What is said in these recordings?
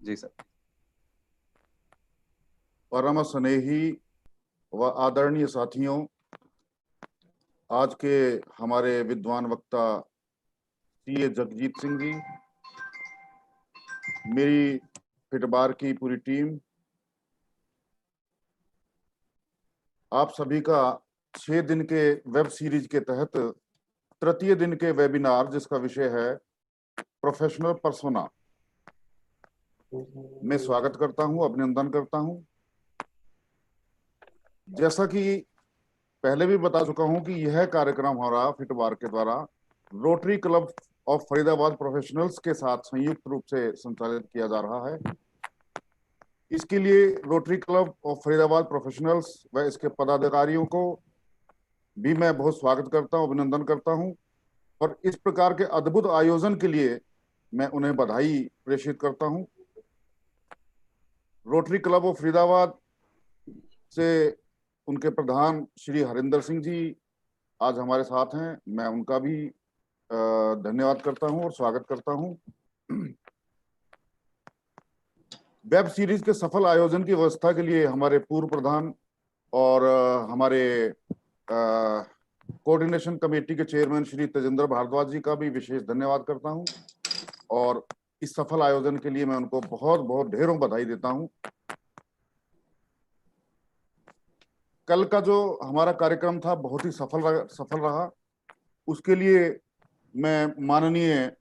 जी sir. परम स्नेही व आदरणीय साथियों, आज के हमारे विद्वान वक्ता सीए जगजीत सिंह जी, मेरी फिटबार की पूरी टीम, आप सभी का 6 दिन के वेब सीरीज के तहत तृतीय दिन के वेबिनार जिसका विषय है प्रोफेशनल पर्सोना में स्वागत करता हूं, अभिनंदन करता हूं। जैसा कि पहले भी बता चुका हूं कि यह कार्यक्रम हमारा फिटबार के द्वारा rotary club of Faridabad professionals के साथ संयुक्त रूप से संचालित किया जा रहा है। इसके लिए rotary club of Faridabad professionals व इसके पदाधिकारियों को भी मैं बहुत स्वागत करता हूं, अभिनंदन करता हूं और इस प्रकार के अद्भुत आयोजन के लिए मैं उन्हें बधाई प्रेषित करता हूं। रोटरी क्लब ऑफ फरीदाबाद से उनके प्रधान श्री हरिंदर सिंह जी आज हमारे साथ हैं। मैं उनका भी धन्यवाद करता हूं और स्वागत करता हूं। वेब सीरीज के सफल आयोजन की व्यवस्था के लिए हमारे पूर्व प्रधान और हमारे कोऑर्डिनेशन कमेटी के चेयरमैन श्री तेजेंद्र भारद्वाज जी का भी विशेष धन्यवाद करता हूं और इस सफल आयोजन के लिए मैं उनको बहुत बहुत ढेरों बधाई देता हूं। कल का जो हमारा कार्यक्रम था बहुत ही सफल रहा। उसके लिए मैं माननीय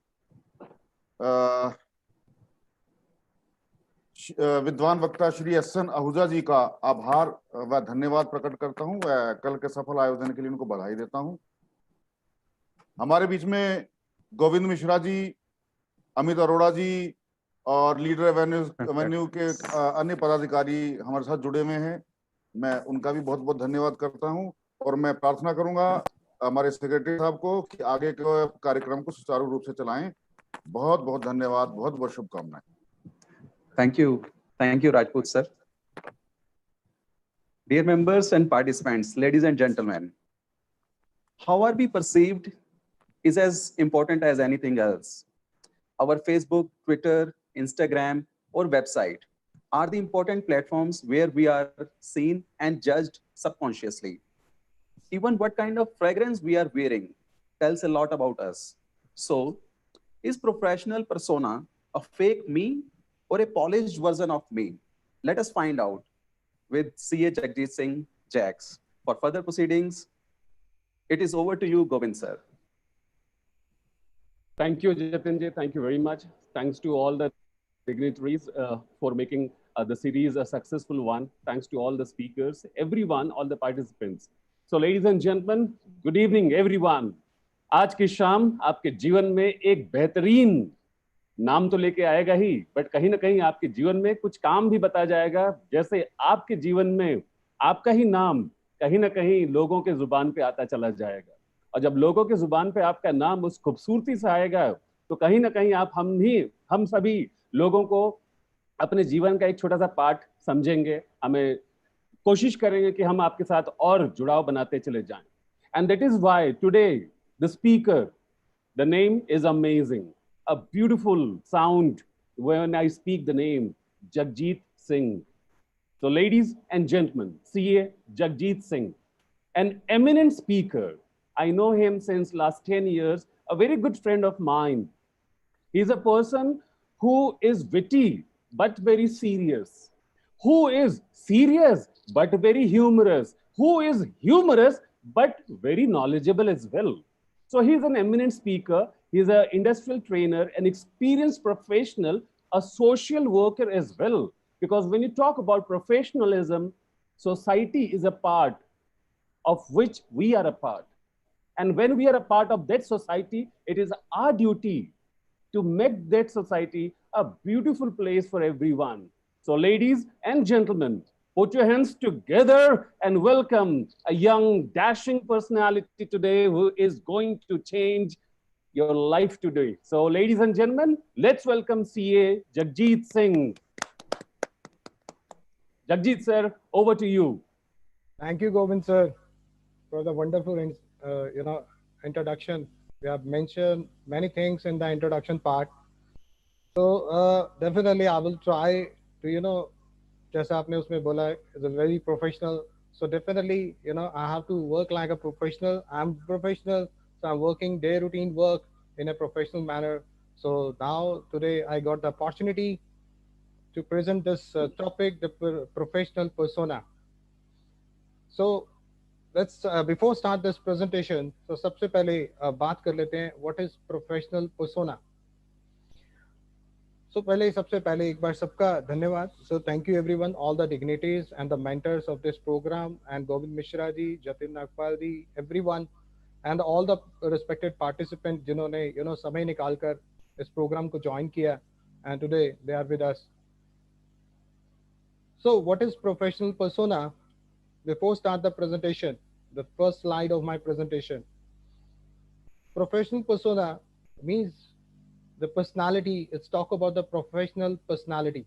विद्वान वक्ता श्री एस.एन. आहूजा जी का आभार व धन्यवाद प्रकट करता हूं। कल के सफल आयोजन के लिए उनको बधाई देता हूं। हमारे बीच में गोविंद मिश्रा जी, अमित अरोड़ा जी और लीडर एवेन्यू के अन्य पदाधिकारी हमारे साथ जुड़े हुए हैं। मैं उनका भी बहुत बहुत धन्यवाद करता हूं और मैं प्रार्थना करूंगा हमारे सेक्रेटरी साहब को कि आगे के कार्यक्रम को सुचारू रूप से चलाएं। बहुत बहुत धन्यवाद, बहुत बहुत शुभकामनाएं। Thank you, Rajput sir. Dear members and participants, ladies and gentlemen, how are we perceived is as important as anything else. Our Facebook, Twitter, Instagram, or website are the important platforms where we are seen and judged subconsciously. Even what kind of fragrance we are wearing tells a lot about us. So, is professional persona a fake me or a polished version of me? Let us find out with CA Jagjeet Singh Jax. For further proceedings, it is over to you, Govind sir. Thank you, Jatin ji. Thank you very much. Thanks to all the dignitaries for making the series a successful one. Thanks to all the speakers, everyone, all the participants. So, ladies and gentlemen, good evening, everyone. आज की शाम आपके जीवन में एक बेहतरीन नाम तो लेके आएगा ही, बट कहीं ना कहीं आपके जीवन में कुछ काम भी बता जाएगा, जैसे आपके जीवन में आपका ही नाम कहीं ना कहीं लोगों के जुबान पे आता चला जाएगा। और जब लोगों के जुबान पे आपका नाम उस खूबसूरती से आएगा तो कहीं ना कहीं आप हम सभी लोगों को अपने जीवन का एक छोटा सा पार्ट समझेंगे, हमें कोशिश करेंगे कि हम आपके साथ और जुड़ाव बनाते चले जाएं। And that is why today the speaker, the name is amazing, a beautiful sound when I speak the name Jagjeet Singh. So, ladies and gentlemen, CA Jagjeet Singh, an eminent speaker. I know him since last 10 years, a very good friend of mine. He's a person who is witty but very serious, who is serious but very humorous, who is humorous but very knowledgeable as well. So he's an eminent speaker, he's an industrial trainer, an experienced professional, a social worker as well. Because when you talk about professionalism, society is a part of which we are a part. And when we are a part of that society, it is our duty to make that society a beautiful place for everyone. So, ladies and gentlemen, put your hands together and welcome a young, dashing personality today who is going to change your life today. So, ladies and gentlemen, let's welcome CA Jagjeet Singh. Jagjeet sir, over to you. Thank you, Govind sir, for the wonderful introduction. We have mentioned many things in the introduction part. So definitely I will try to, जैसा आपने उसमें बोला is a very professional. So definitely, I have to work like a professional. I'm professional, so I'm working day routine work in a professional manner. So now today I got the opportunity to present this topic, the professional persona. So let's before start this presentation, so सबसे पहले बात कर लेते हैं what is professional persona. So पहले सबसे पहले एक बार सबका धन्यवाद. So thank you everyone, all the dignitaries and the mentors of this program, and Govind Mishra ji, Jatin Nagpal ji, everyone, and all the respected participants जिन्होंने समय निकालकर इस program को join किया, and today they are with us. So what is professional persona? Before start the presentation, the first slide of my presentation. Professional persona means the personality. Let's talk about the professional personality.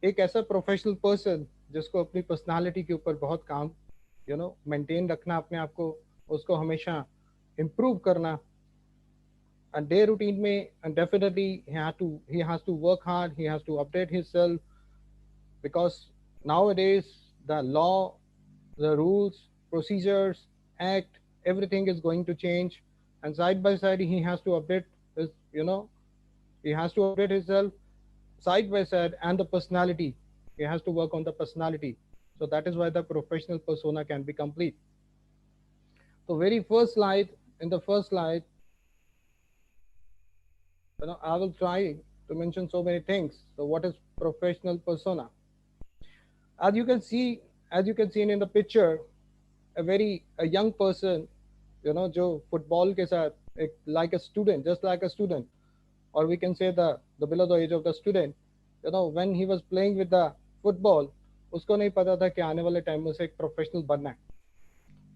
एक ऐसा professional person जिसको अपनी personality के ऊपर बहुत काम maintain रखना अपने आप को, उसको हमेशा इम्प्रूव करना, and day routine में, and definitely he has to work hard, he has to update himself, because nowadays the law, the rules, procedures, act, everything is going to change, and side by side he has to update his, he has to update himself side by side, and the personality, he has to work on the personality. So that is why the professional persona can be complete. So very first slide, in the first slide, I will try to mention so many things. So what is professional persona? As you can see in the picture, a young person, जो football के साथ like a student, just like a student, or we can say the below the age of the student, when he was playing with the football, उसको नहीं पता था कि आने वाले टाइम में उसे एक प्रोफेशनल बनना है.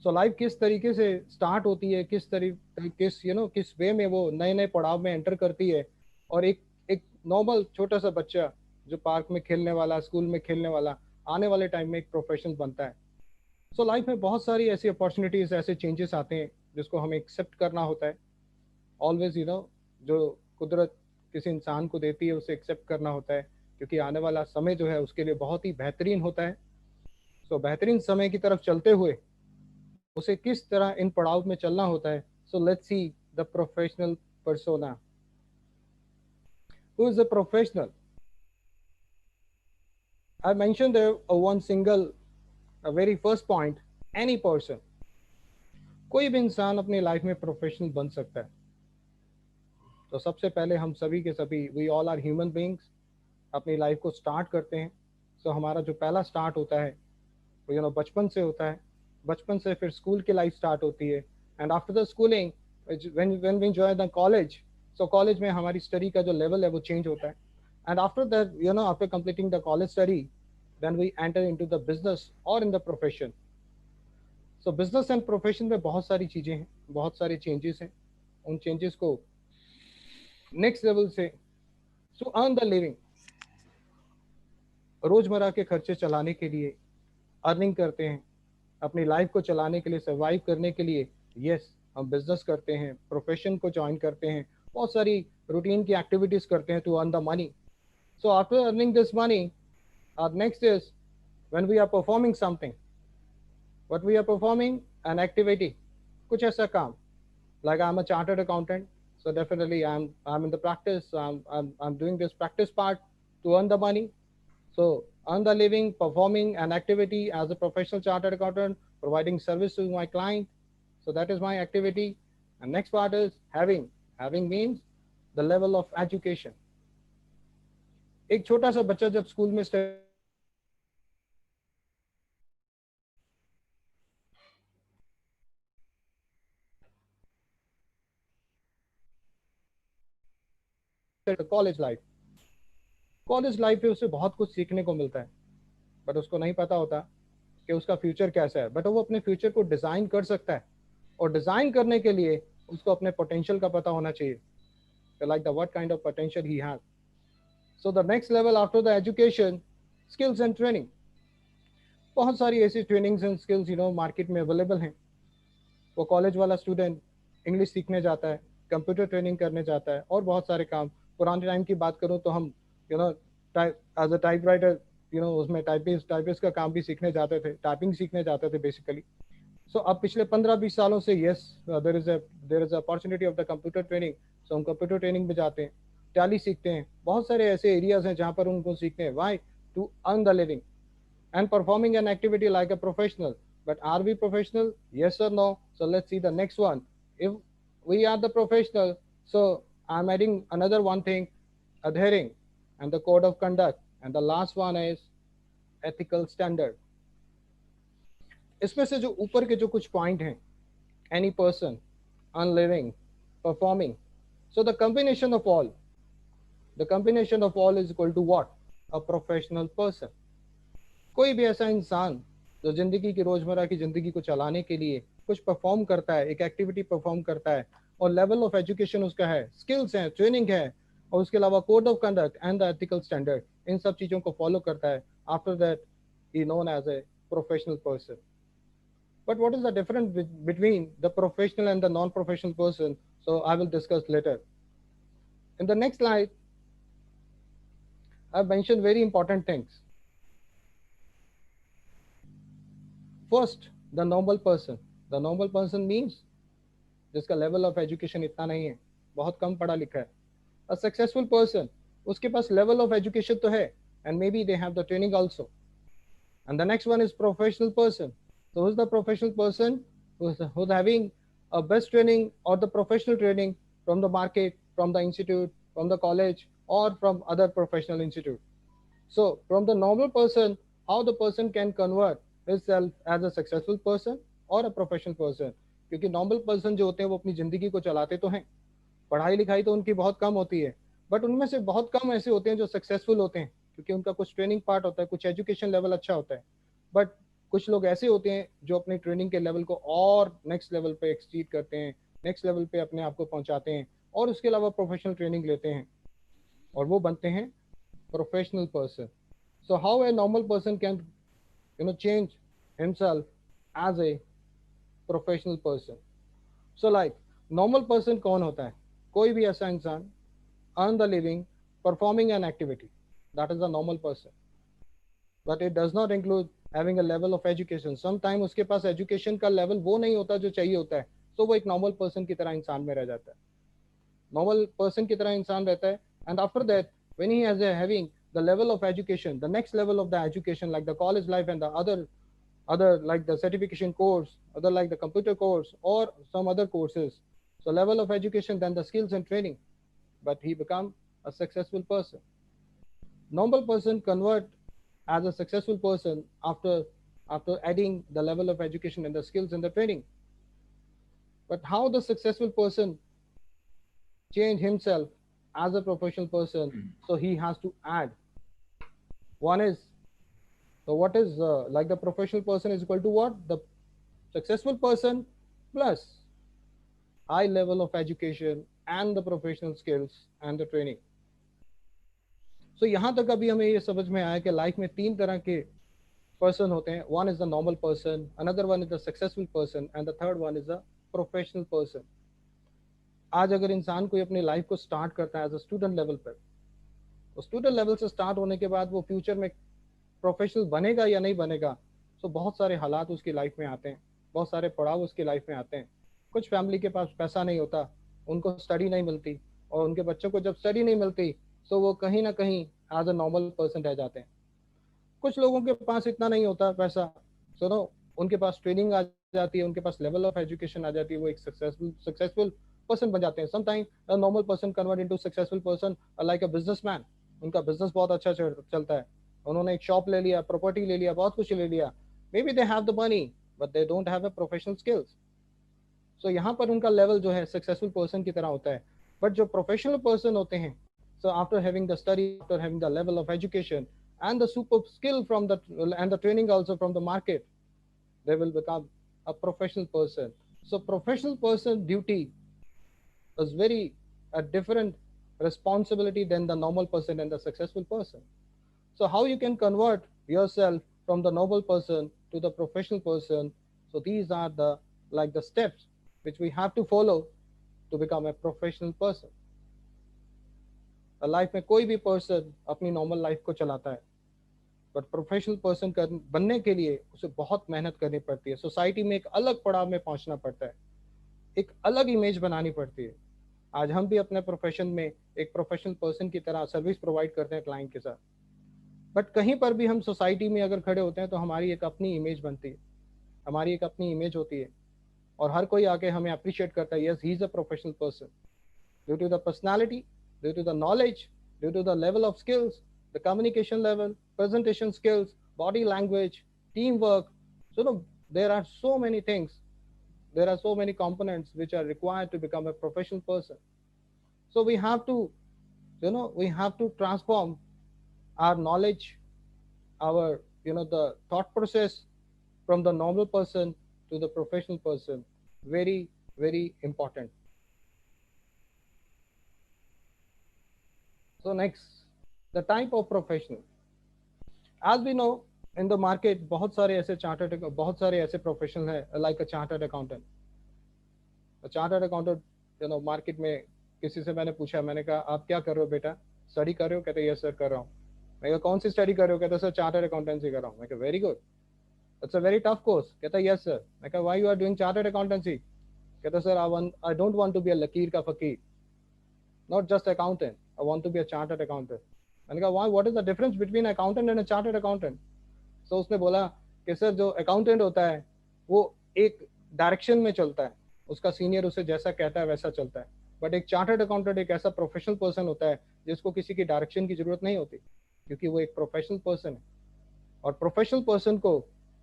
सो लाइफ किस तरीके से स्टार्ट होती है, किस वे में वो नए नए पड़ाव में एंटर करती है, और एक नॉर्मल छोटा सा बच्चा जो पार्क में खेलने वाला, स्कूल में खेलने वाला, आने वाले टाइम में एक प्रोफेशनल बनता है. सो लाइफ में बहुत सारी ऐसी अपॉर्चुनिटीज, ऐसे चेंजेस आते हैं जिसको हमें एक्सेप्ट करना होता है. ऑलवेज जो कुदरत किसी इंसान को देती है उसे एक्सेप्ट करना होता है, क्योंकि आने वाला समय जो है उसके लिए बहुत ही बेहतरीन होता है. सो बेहतरीन समय की तरफ चलते हुए उसे किस तरह इन पड़ाव में चलना होता है. So let's see the professional persona. Who is a professional? I mentioned one single very first point, any person. कोई भी इंसान अपनी लाइफ में प्रोफेशनल बन सकता है. तो सबसे पहले हम सभी के सभी, we all are human beings, अपनी लाइफ को स्टार्ट करते हैं. सो हमारा जो पहला स्टार्ट होता है वो बचपन से होता है. बचपन से फिर स्कूल की लाइफ स्टार्ट होती है, and after the schooling when we join the college, so college में हमारी स्टडी का जो लेवल है वो चेंज होता है. And after that after completing the college study, then we enter into the business और in the profession. So business and profession में बहुत सारी चीज़ें हैं, बहुत सारे चेंजेस हैं. उन चेंजेस को नेक्स्ट लेवल से, टू अर्न द लिविंग, रोजमर्रा के खर्चे चलाने के लिए अर्निंग करते हैं, अपनी लाइफ को चलाने के लिए, सर्वाइव करने के लिए. यस, हम बिजनेस करते हैं, प्रोफेशन को ज्वाइन करते हैं, बहुत सारी रूटीन की एक्टिविटीज करते हैं to earn the money. So after earning this money, next is when we are performing something. What we are performing? An activity, कुछ ऐसा काम, like I am a chartered accountant. So definitely I'm in the practice. I'm doing this practice part to earn the money. So earn the living, performing an activity as a professional chartered accountant, providing service to my client. So that is my activity. And next part is having. Having means the level of education. एक छोटा सा बच्चा जब school में college life पे उसे बहुत कुछ सीखने को मिलता है, बट उसको नहीं पता होता कि उसका फ्यूचर कैसा है. बट वो अपने फ्यूचर को डिजाइन कर सकता है, और डिजाइन करने के लिए उसको अपने पोटेंशियल का पता होना चाहिए, like the what kind of potential he has. So the next level after the education, skills and training. बहुत सारी ऐसी ट्रेनिंग्स एंड स्किल्स मार्केट में अवेलेबल हैं. वो कॉलेज वाला स्टूडेंट इंग्लिश सीखने जाता है, कंप्यूटर ट्रेनिंग करने जाता है, और बहुत सारे काम पुराने टाइम की बात करूं तो हम एज अ टाइप राइटर उसमें टाइपिस्ट का काम भी सीखने जाते थे, टाइपिंग सीखने जाते थे बेसिकली. सो अब पिछले 15-20 सालों से yes there is opportunity of the computer training. So हम कंप्यूटर ट्रेनिंग में जाते हैं, टैली सीखते हैं. बहुत सारे ऐसे एरियाज हैं जहाँ पर उनको सीखते हैं. Why? To earn the living and performing an activity like a professional. But are we professional? Yes or no? So let's see the next one. If we are the professional, so I'm adding another one thing, adhering and the code of conduct. And the last one is ethical standard. इसमें से जो ऊपर के जो कुछ point हैं, any person, unliving, performing. So the combination of all is equal to what? A professional person. कोई भी ऐसा इंसान जो जिंदगी की रोजमर्रा की जिंदगी को चलाने के लिए कुछ परफॉर्म करता है, एक एक्टिविटी परफॉर्म करता है, और लेवल ऑफ एजुकेशन उसका है, स्किल्स हैं, ट्रेनिंग है, और उसके अलावा code of conduct and the ethical standard, इन सब चीजों को फॉलो करता है, after that he known as a professional person. But what is the difference between the professional and the non-professional person? So I will discuss later. In the next slide, I've mentioned very important things. First, the normal person. The normal person means जिसका level of education इतना नहीं है, बहुत कम पढ़ा लिखा है. A successful person, उसके पास level of education तो है, and maybe they have the training also. And the next one is professional person. So who's the professional person? Who's having a best training or the professional training from the market, from the institute, from the college, or from other professional institute. So from the normal person, how the person can convert himself as a successful person or a professional person. क्योंकि normal person जो होते हैं वो अपनी जिंदगी को चलाते तो हैं, पढ़ाई लिखाई तो उनकी बहुत कम होती है, बट उनमें से बहुत कम ऐसे होते हैं जो सक्सेसफुल होते हैं, क्योंकि उनका कुछ ट्रेनिंग पार्ट होता है, कुछ एजुकेशन लेवल अच्छा होता है. बट कुछ लोग ऐसे होते हैं जो अपने ट्रेनिंग के लेवल को और नेक्स्ट लेवल पे एक्ससीड करते हैं, नेक्स्ट लेवल पे अपने आप को पहुंचाते हैं, और उसके अलावा प्रोफेशनल ट्रेनिंग लेते हैं, और वो बनते हैं professional person. So how a normal person can change himself as a professional person. So like normal person कौन होता है? कोई भी ऐसा इंसान, earn the living, performing an activity, that is a normal person. But it does not include having a level of education. Sometime उसके पास education का level वो नहीं होता जो चाहिए होता है, so वो एक normal person की तरह इंसान में रह जाता है, normal person की तरह इंसान रहता है. And after that, when he has having the level of education, the next level of the education, like the college life and the other like the certification course, other like the computer course or some other courses, so level of education, then the skills and training, but he become a successful person. Normal person convert as a successful person after adding the level of education and the skills and the training. But how the successful person change himself as a professional person? So he has to add. One is, so what is like the professional person is equal to what? The successful person plus high level of education and the professional skills and the training. So यहाँ तक अभी हमें ये समझ में आया कि life में 3 तरह के पर्सन होते हैं. One is the normal person, another one is the successful person, and the third one is the professional person. आज अगर इंसान कोई अपनी लाइफ को स्टार्ट करता है एज अ स्टूडेंट लेवल पर, तो स्टूडेंट लेवल से स्टार्ट होने के बाद वो फ्यूचर में प्रोफेशनल बनेगा या नहीं बनेगा, तो बहुत सारे हालात उसकी लाइफ में आते हैं, बहुत सारे पड़ाव उसकी लाइफ में आते हैं. कुछ फैमिली के पास पैसा नहीं होता, उनको स्टडी नहीं मिलती, और उनके बच्चों को जब स्टडी नहीं मिलती तो वो कहीं ना कहीं एज अ नॉर्मल पर्सन रह जाते हैं. कुछ लोगों के पास इतना नहीं होता पैसा, सुनो, उनके पास ट्रेनिंग आ जाती है, उनके पास लेवल ऑफ एजुकेशन आ जाती है, वो एक सक्सेसफुल पर्सन बन जाते हैं. Sometime a normal person convert into successful person like a businessman. उनका बिजनेस बहुत अच्छा चलता है, उन्होंने एक शॉप ले लिया, प्रॉपर्टी ले लिया, बहुत कुछ ले लिया. May be they have the money but they don't have a professional skills. So यहाँ पर उनका लेवल जो है सक्सेसफुल पर्सन की तरह होता है. बट जो प्रोफेशनल पर्सन होते हैं, so after having the study, after having the level of education and the super skill from the and the training also from the market, they will become a professional person. So professional person duty is very a different responsibility than the normal person and the successful person. So how you can convert yourself from the normal person to the professional person? So these are the like the steps which we have to follow to become a professional person. Life में कोई भी person अपनी normal life को चलाता है, but professional person बनने के लिए उसे बहुत मेहनत करनी पड़ती है, सोसाइटी में एक अलग पड़ाव में पहुंचना पड़ता है, एक अलग इमेज बनानी पड़ती है। आज हम भी अपने प्रोफेशन में एक प्रोफेशनल पर्सन की तरह सर्विस प्रोवाइड करते हैं क्लाइंट के साथ, बट कहीं पर भी हम सोसाइटी में अगर खड़े होते हैं तो हमारी एक अपनी इमेज बनती है, हमारी एक अपनी इमेज होती है, और हर कोई आके हमें अप्रिशिएट करता है, yes he is a professional person, due to the personality, due to the knowledge, due to the level of skills, the communication level, presentation skills, body language, teamwork. So no, there are so many things, there are so many components which are required to become a professional person. So we have to, we have to transform our knowledge, our, the thought process from the normal person to the professional person. Very, very important. So next, the type of professional. As we know, in the market बहुत सारे ऐसे professional हैं, like a chartered accountant. A chartered accountant, market में किसी से मैंने पूछा, मैंने कहा आप क्या कर रहे हो बेटा, स्टडी कर रहे हो? कहते यस सर कर रहा हूँ। मैं कहा कौन सी स्टडी कर रहे हो? कहते सर चार्टर्ड अकाउंटेंसी कर रहा हूँ। मैं कहा very good, it's a very tough course. कहता यस सर। मैं कहा why you are doing chartered accountancy? कहता sir I don't want to be a लकीर का फकीर, not just accountant, I want to be a chartered accountant. मैंने कहा why, what is the difference between accountant and a chartered accountant? तो उसने बोला कि सर जो अकाउंटेंट होता है वो एक डायरेक्शन में चलता है, उसका सीनियर उसे जैसा कहता है वैसा चलता है, बट एक चार्टर्ड अकाउंटेंट एक ऐसा प्रोफेशनल पर्सन होता है जिसको किसी की डायरेक्शन की जरूरत नहीं होती, क्योंकि वो एक प्रोफेशनल पर्सन है। और प्रोफेशनल पर्सन को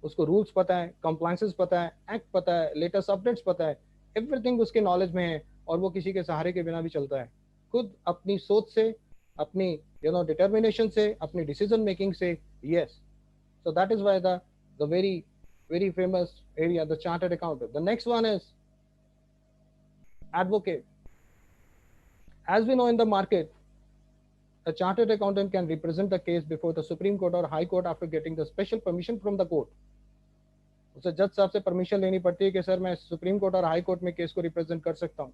उसको रूल्स पता है, कंप्लायंसेस पता है, एक्ट पता है, लेटेस्ट अपडेट्स पता है, एवरीथिंग उसके नॉलेज में है, और वो किसी के सहारे के बिना भी चलता है, खुद अपनी सोच से, अपनी डिटर्मिनेशन से, अपनी डिसीजन मेकिंग से। Yes, so that is why the very famous area, the chartered accountant. The next one is advocate. As we know, in the market, a chartered accountant can represent the case before the Supreme Court or High Court after getting the special permission from the court. उसे जज साहब से permission लेनी पड़ती है कि sir मैं supreme court और हाई कोर्ट में केस को रिप्रेजेंट कर सकता हूँ,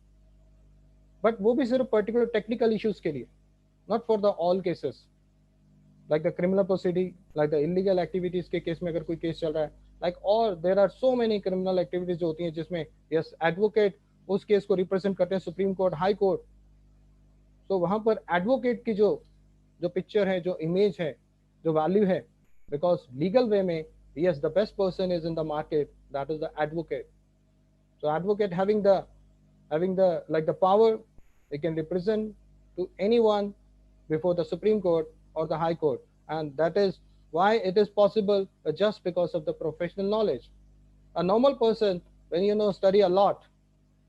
बट वो भी सिर्फ पर्टिकुलर टेक्निकल इश्यूज के लिए, not for the all cases, like the criminal proceeding, like the illegal activities के केस में अगर कोई केस चल रहा है, like और there are so many criminal activities जो होती हैं जिसमें yes advocate उस केस को रिप्रेजेंट करते हैं सुप्रीम कोर्ट, हाई कोर्ट। तो वहां पर एडवोकेट की जो पिक्चर है, जो इमेज है, जो वैल्यू है, बिकॉज लीगल वे में yes the best person is in the market, that is the advocate. So advocate having the like the power, they can represent to anyone before the Supreme Court or the High Court, and that is why it is possible just because of the professional knowledge. A normal person, when study a lot,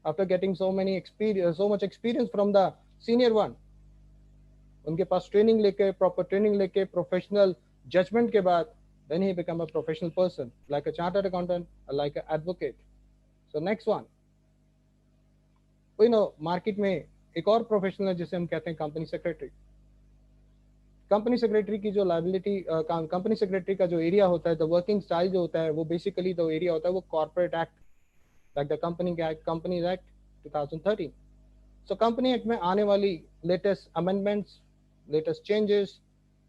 after getting so much experience from the senior one, उनके पास training लेके, proper training लेके, professional judgement के बाद, then he become a professional person, like a chartered accountant or like an advocate. So next one, market में एक और professional है जिसे हम कहते हैं कंपनी सेक्रेटरी। कंपनी सेक्रेटरी की जो लाइबिलिटी, कंपनी सेक्रेटरी का जो एरिया होता है, द वर्किंग स्टाइल जो होता है, वो बेसिकली द एरिया होता है वो corporate act, like the company act 2013। So company act में आने वाली latest amendments, latest changes,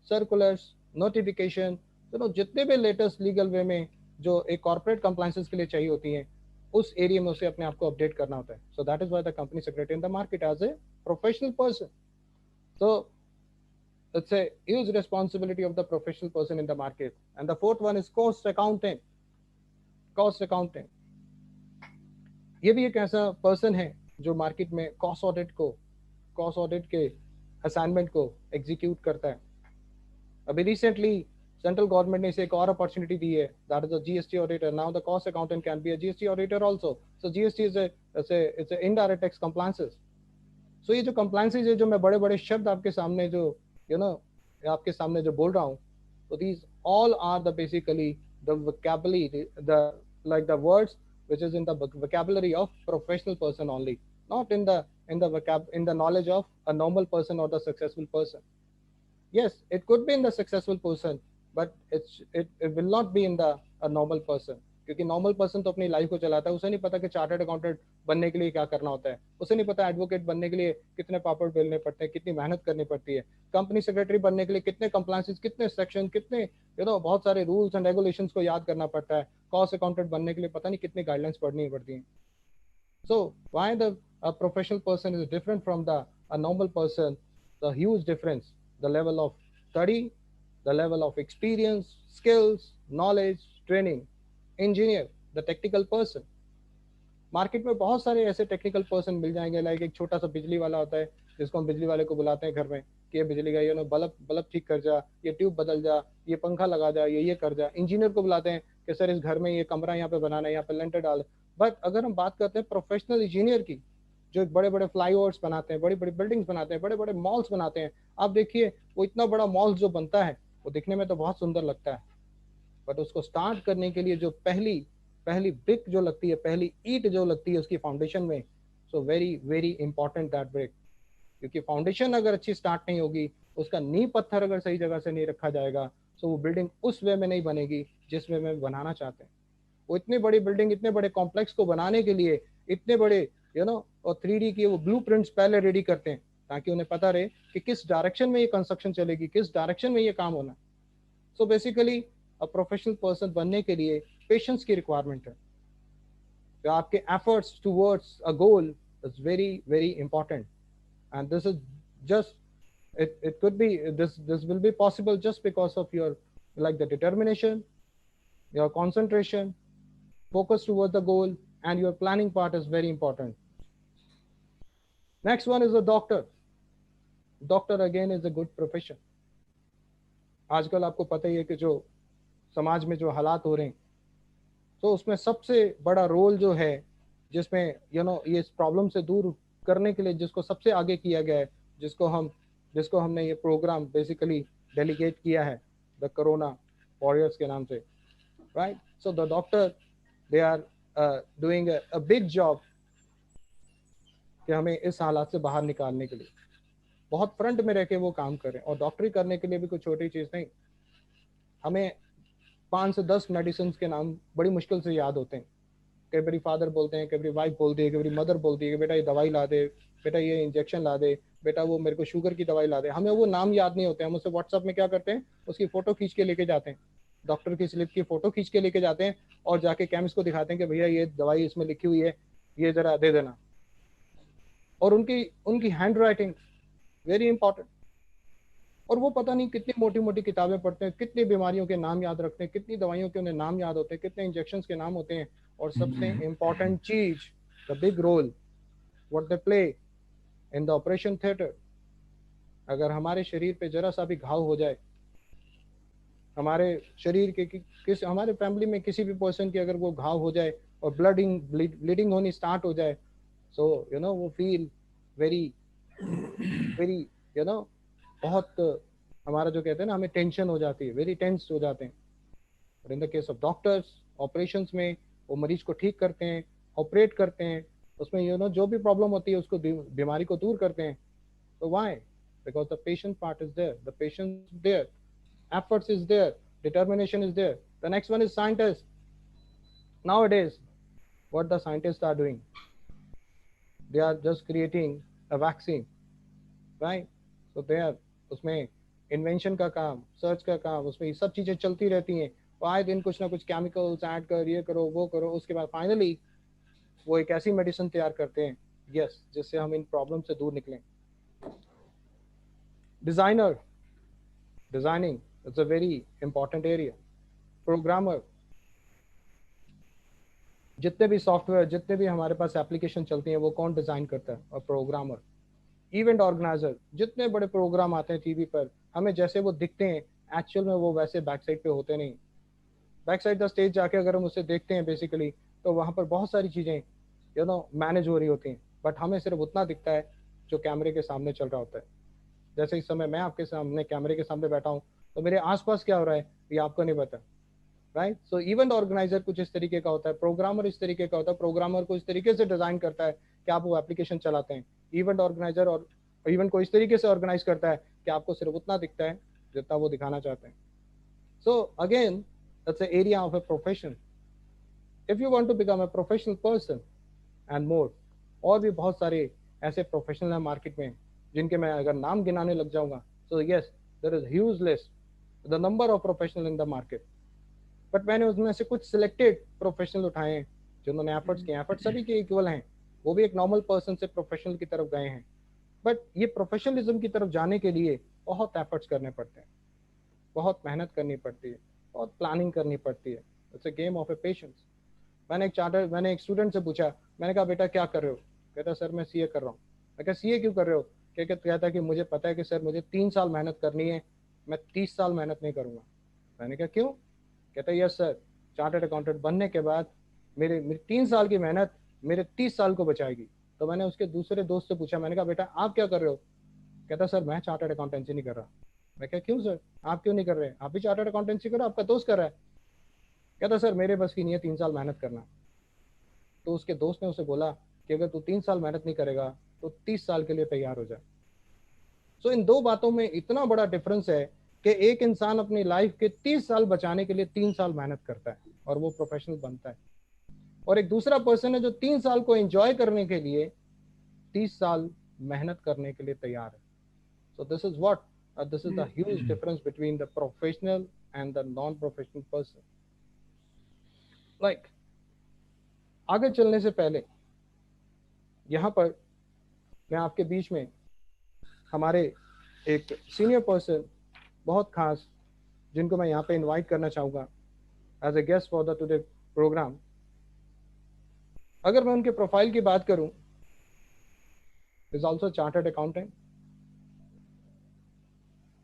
circulars, notification, जितने भी लेटेस्ट लीगल वे में जो एक कॉर्पोरेट कंप्लायंसेस के लिए चाहिए होती हैं, उस एरिया में उसे अपने आप को अपडेट करना होता है। So that is why the company secretary in the market as a professional person. So it's a huge responsibility of the professional person in the market. And the fourth one is cost accountant. Cost accountant, ये भी एक ऐसा person है जो market में cost audit के assignment को execute करता है। अभी रिसेंटली सेंट्रल गवर्नमेंट ने इसे एक और अपॉर्चुनिटी दी है, that is the GST auditor. Now the cost accountant can be a GST auditor also. So GST is it's a indirect tax compliances. So ये जो कंप्लायंसेस है, जो मैं बड़े बड़े शब्द आपके सामने जो आपके सामने जो बोल रहा हूँ, तो these all are the basically the vocabulary, the words which is in the vocabulary of professional person only, not in the knowledge of a normal person or the successful person. Yes, it could be in the successful person, but it will not be in a normal person, क्योंकि normal person तो अपनी life को चलाता है, उसे नहीं पता कि चार्टर्ड अकाउंटेंट बनने के लिए क्या करना होता है, उसे नहीं पता एडवोकेट बनने के लिए कितने पापड़ बेलने पड़ते हैं, कितनी मेहनत करनी पड़ती है, कंपनी सेक्रेटरी बनने के लिए कितने कंप्लायंसेस, कितने सेक्शन, कितने बहुत सारे रूल्स एंड रेगुलेशंस को याद करना पड़ता है, कॉस्ट अकाउंटेंट बनने के लिए पता नहीं कितनी गाइडलाइंस पढ़नी पड़ती हैं. So why the a professional person is different from the a normal person? The huge difference, the level of study, the level of experience, skills, knowledge, training. Engineer, the technical person. Market में बहुत सारे ऐसे technical person मिल जाएंगे, like एक छोटा सा बिजली वाला होता है जिसको हम बिजली वाले को बुलाते हैं घर में कि ये बिजली का ये बल्ब बल्ब ठीक कर जा, ये ट्यूब बदल जा, ये पंखा लगा जा, ये कर जा. इंजीनियर को बुलाते हैं कि सर इस घर में ये कमरा यहाँ पे बनाना है, यहाँ पे लेंटर डाल. बट अगर हम बात करते हैं प्रोफेशनल इंजीनियर की, जो बड़े बड़े फ्लाईओवर्स बनाते हैं, बड़ी बड़ी बिल्डिंग्स बनाते हैं, बड़े बड़े मॉल्स बनाते हैं, आप देखिए वो इतना बड़ा मॉल जो बनता है वो दिखने में तो बहुत सुंदर लगता है, बट उसको स्टार्ट करने के लिए जो पहली ब्रिक जो लगती है, पहली ईंट जो लगती है उसकी फाउंडेशन में, so very very important that brick. क्योंकि फाउंडेशन अगर अच्छी स्टार्ट नहीं होगी, उसका नींव पत्थर अगर सही जगह से नहीं रखा जाएगा, तो वो बिल्डिंग उस वे में नहीं बनेगी जिस वे में बनाना चाहते हैं. वो इतनी बड़ी बिल्डिंग, इतने बड़े कॉम्प्लेक्स को बनाने के लिए इतने बड़े और 3D की वो ब्लूप्रिंट्स पहले रेडी करते हैं ताकि उन्हें पता रहे कि किस डायरेक्शन में ये कंस्ट्रक्शन चलेगी, किस डायरेक्शन में ये काम होना. सो बेसिकली प्रोफेशनल पर्सन बनने के लिए पेशेंस की रिक्वायरमेंट है. तो आपके efforts towards a goal is very very important, and this is just it could be this will be possible just because of your like the determination, your concentration, focus towards the goal, and your planning part is very important. Next one is a doctor. Doctor again is a good profession. आजकल आपको पता ही है कि जो समाज में जो हालात हो रहे हैं, तो उसमें सबसे बड़ा रोल जो है जिसमें ये प्रॉब्लम से दूर करने के लिए जिसको सबसे आगे किया गया है, जिसको हमने ये प्रोग्राम बेसिकली डेलीगेट किया है द कोरोना वॉरियर्स के नाम से, right. So the doctor they are doing a big job कि हमें इस हालात से बाहर निकालने के लिए बहुत फ्रंट में रह के वो काम करें. और डॉक्टरी करने के लिए भी कोई छोटी चीज़ नहीं. हमें 5 से 10 मेडिसिन के नाम बड़ी मुश्किल से याद होते हैं. कई बारी फादर बोलते हैं, कई बारी वाइफ बोलती है, कई बारी मदर बोलती है कि बेटा ये दवाई ला दे, बेटा ये इंजेक्शन ला दे, बेटा वो मेरे को शुगर की दवाई ला दे. हमें वो नाम याद नहीं होते हैं. हम उससे व्हाट्सएप में क्या करते हैं, उसकी फ़ोटो खींच के लेके जाते हैं, डॉक्टर की स्लिप की फ़ोटो खींच के लेके जाते हैं और जाके केमिस्ट को दिखाते हैं कि भैया ये दवाई इसमें लिखी हुई है, ये ज़रा दे देना. और उनकी हैंड राइटिंग वेरी इंपॉर्टेंट. और वो पता नहीं कितनी मोटी मोटी किताबें पढ़ते हैं, कितनी बीमारियों के नाम याद रखते हैं, कितनी दवाइयों के उन्हें नाम याद होते हैं, कितने इंजेक्शंस के नाम होते हैं. और सबसे इम्पॉर्टेंट चीज, the big role what they play in the operation theatre. अगर हमारे शरीर पे जरा सा भी घाव हो जाए, हमारे शरीर के हमारे फैमिली में किसी भी पर्सन की अगर वो घाव हो जाए और ब्लीडिंग होनी स्टार्ट हो जाए, सो वो फील वेरी वेरी बहुत हमारा जो कहते हैं ना, हमें टेंशन हो जाती है, वेरी टेंस हो जाते हैं. और in the case of doctors, operations में वो मरीज को ठीक करते हैं, ऑपरेट करते हैं, उसमें जो भी प्रॉब्लम होती है उसको बीमारी को दूर करते हैं. तो why? Because the patient part is there, the patient there, efforts is there, determination is there. The next one is scientists. Nowadays, what the scientists are doing, they are just creating a vaccine, right? So they are उसमें invention का काम, search का काम, उसमें ये सब चीज़ें चलती रहती हैं. आए दिन कुछ ना कुछ केमिकल्स ऐड कर, ये करो वो करो, उसके बाद फाइनली वो एक ऐसी मेडिसिन तैयार करते हैं, यस, जिससे हम इन प्रॉब्लम से दूर निकलें. Designing it's a very important area. Programmer, जितने भी सॉफ्टवेयर, जितने भी हमारे पास एप्लीकेशन चलती हैं, वो कौन डिज़ाइन करता है? और प्रोग्रामर. इवेंट ऑर्गेनाइजर, जितने बड़े प्रोग्राम आते हैं टीवी पर, हमें जैसे वो दिखते हैं, एक्चुअल में वो वैसे बैक साइड पे होते नहीं. बैक साइड द स्टेज जाके अगर हम उसे देखते हैं बेसिकली, तो वहाँ पर बहुत सारी चीज़ें मैनेज हो रही होती हैं, बट हमें सिर्फ उतना दिखता है जो कैमरे के सामने चल रहा होता है. जैसे इस समय मैं आपके सामने कैमरे के सामने बैठा हूँ, तो मेरे आसपास क्या हो रहा है ये आपको नहीं पता, राइट. सो इवेंट ऑर्गेनाइजर कुछ इस तरीके का होता है, प्रोग्रामर इस तरीके का होता है. प्रोग्रामर को इस तरीके से डिजाइन करता है कि आप वो एप्लीकेशन चलाते हैं. इवेंट ऑर्गेनाइजर और इवेंट को इस तरीके से ऑर्गेनाइज करता है कि आपको सिर्फ उतना दिखता है जितना वो दिखाना चाहते हैं. So again that's an area of a profession. if you want to become a professional person and more, और भी बहुत सारे ऐसे प्रोफेशनल हैं मार्केट में जिनके मैं अगर नाम गिनाने लग जाऊंगा, so yes, there is huge list, the number of professional in the market. But मैंने उसमें से कुछ सिलेक्टेड प्रोफेशनल उठाए हैं जिन्होंने एफर्ट्स किए. एफर्ट्स सभी के इक्वल हैं, वो भी एक नॉर्मल पर्सन से प्रोफेशनल की तरफ गए हैं, बट ये प्रोफेशनलिज्म की तरफ जाने के लिए बहुत एफर्ट्स करने पड़ते हैं, बहुत मेहनत करनी पड़ती है, बहुत प्लानिंग करनी पड़ती है. It's a game of A patience. मैंने एक स्टूडेंट से पूछा, मैंने कहा बेटा क्या कर रहे हो? कहता सर मैं सीए कर रहा हूँ. मैं कहा सीए क्यों कर रहे हो? कहता कि मुझे पता है कि सर मुझे 3 साल मेहनत करनी है, मैं 30 साल मेहनत नहीं करूँगा. मैंने कहा क्यों? कहता यस सर, चार्टर्ड अकाउंटेंट बनने के बाद मेरे 3 साल की मेहनत मेरे 30 साल को बचाएगी. तो मैंने उसके दूसरे दोस्त से पूछा, मैंने कहा बेटा आप क्या कर रहे हो? कहता सर मैं चार्टर्ड अकाउंटेंसी नहीं कर रहा. मैं कहा क्यों सर, आप क्यों नहीं कर रहे? आप भी चार्टर्ड अकाउंटेंसी करो, आपका दोस्त कर रहा है. कहता सर मेरे बस की नहीं है 3 साल मेहनत करना. तो उसके दोस्त ने उसे बोला कि अगर तू 3 साल मेहनत नहीं करेगा तो 30 साल के लिए तैयार हो जाए. सो इन दो बातों में इतना बड़ा डिफरेंस है कि एक इंसान अपनी लाइफ के 30 साल बचाने के लिए 3 साल मेहनत करता है और वो प्रोफेशनल बनता है, और एक दूसरा पर्सन है जो 3 साल को एंजॉय करने के लिए 30 साल मेहनत करने के लिए तैयार है. So this is the huge difference between the professional and the non professional person. Like आगे चलने से पहले यहाँ पर मैं आपके बीच में हमारे एक सीनियर पर्सन बहुत खास जिनको मैं यहाँ पे इनवाइट करना चाहूँगा as a guest for the today program. अगर मैं उनके प्रोफाइल की बात करूँ, is also chartered accountant,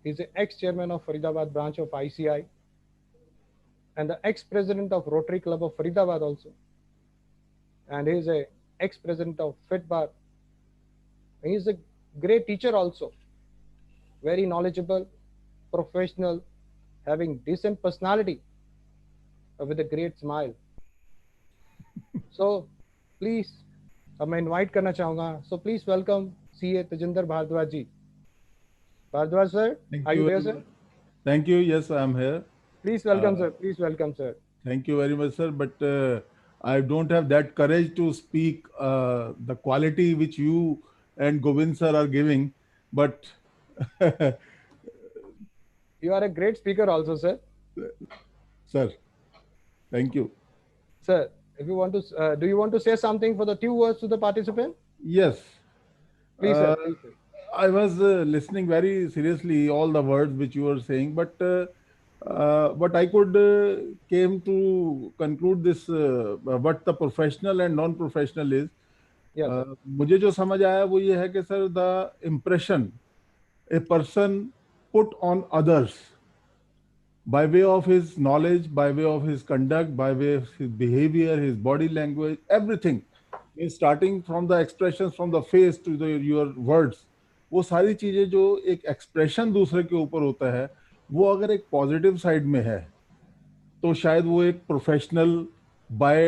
is a ex chairman of Faridabad branch of ICI and the ex-president of Rotary Club of Faridabad also, and he is a ex-president of FitBar. He is a great teacher also, very knowledgeable, professional, having decent personality, with a great smile. So please अब मैं invite करना चाहूँगा, so please welcome CA Tejinder Bhardwaj ji. Bhardwaj sir, are you there sir? Thank you. Yes, I am here. Please welcome sir. Please welcome sir. Thank you very much, sir. But I don't have that courage to speak the quality which you and Govind sir are giving. But You are a great speaker also, sir. Sir, thank you. Sir, if you want to, do you want to say something for the few words to the participant? Yes. Please, sir. Please, sir. I was listening very seriously all the words which you were saying, but what I could came to conclude this what the professional and non-professional is. Yes, sir. मुझे जो समझ आया वो ये है कि sir the impression a person put on others by way of his knowledge, by way of his conduct, by way of his behavior, his body language, everything is starting from the expressions from the face to your words. वो सारी चीजें जो एक expression दूसरे के ऊपर होता है वो अगर एक पॉजिटिव साइड में है तो शायद वो एक professional by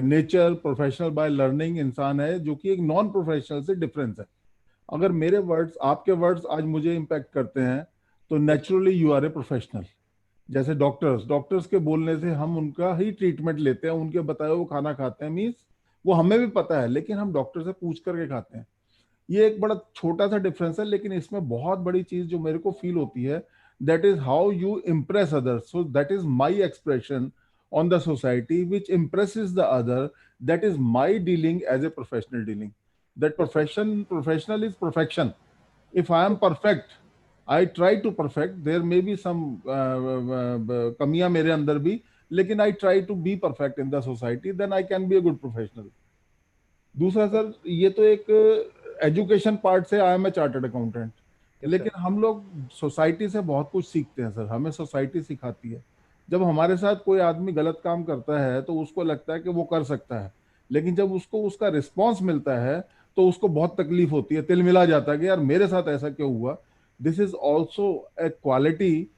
nature, professional by learning इंसान है, जो कि एक नॉन प्रोफेशनल से डिफरेंस है. अगर मेरे वर्ड्स, आपके वर्ड्स आज मुझे इम्पैक्ट करते हैं तो naturally you are a professional. जैसे डॉक्टर्स के बोलने से हम उनका ही ट्रीटमेंट लेते हैं, उनके बताए वो खाना खाते हैं, मीन्स वो हमें भी पता है लेकिन हम डॉक्टर से पूछ करके खाते हैं. ये एक बड़ा छोटा सा डिफरेंस है, लेकिन इसमें बहुत बड़ी चीज जो मेरे को फील होती है, that is how you impress others. So that is my expression on the society which impresses the other. That is my dealing as a professional dealing. That professional is perfection. If I am perfect, I try to perfect. There may be some कमियां मेरे अंदर भी, लेकिन I try to be perfect in the society. Then I can be a good professional. दूसरा सर, ये तो एक एजुकेशन पार्ट से I am a chartered accountant, लेकिन हम लोग सोसाइटी से बहुत कुछ सीखते हैं सर. हमें सोसाइटी सिखाती है. जब हमारे साथ कोई आदमी गलत काम करता है तो उसको लगता है कि वो कर सकता है, लेकिन जब उसको उसका रिस्पॉन्स मिलता है तो उसको बहुत तकलीफ होती है, तिल मिला जाता है कि यार मेरे साथ ऐसा क्यों हुआ. This is also a quality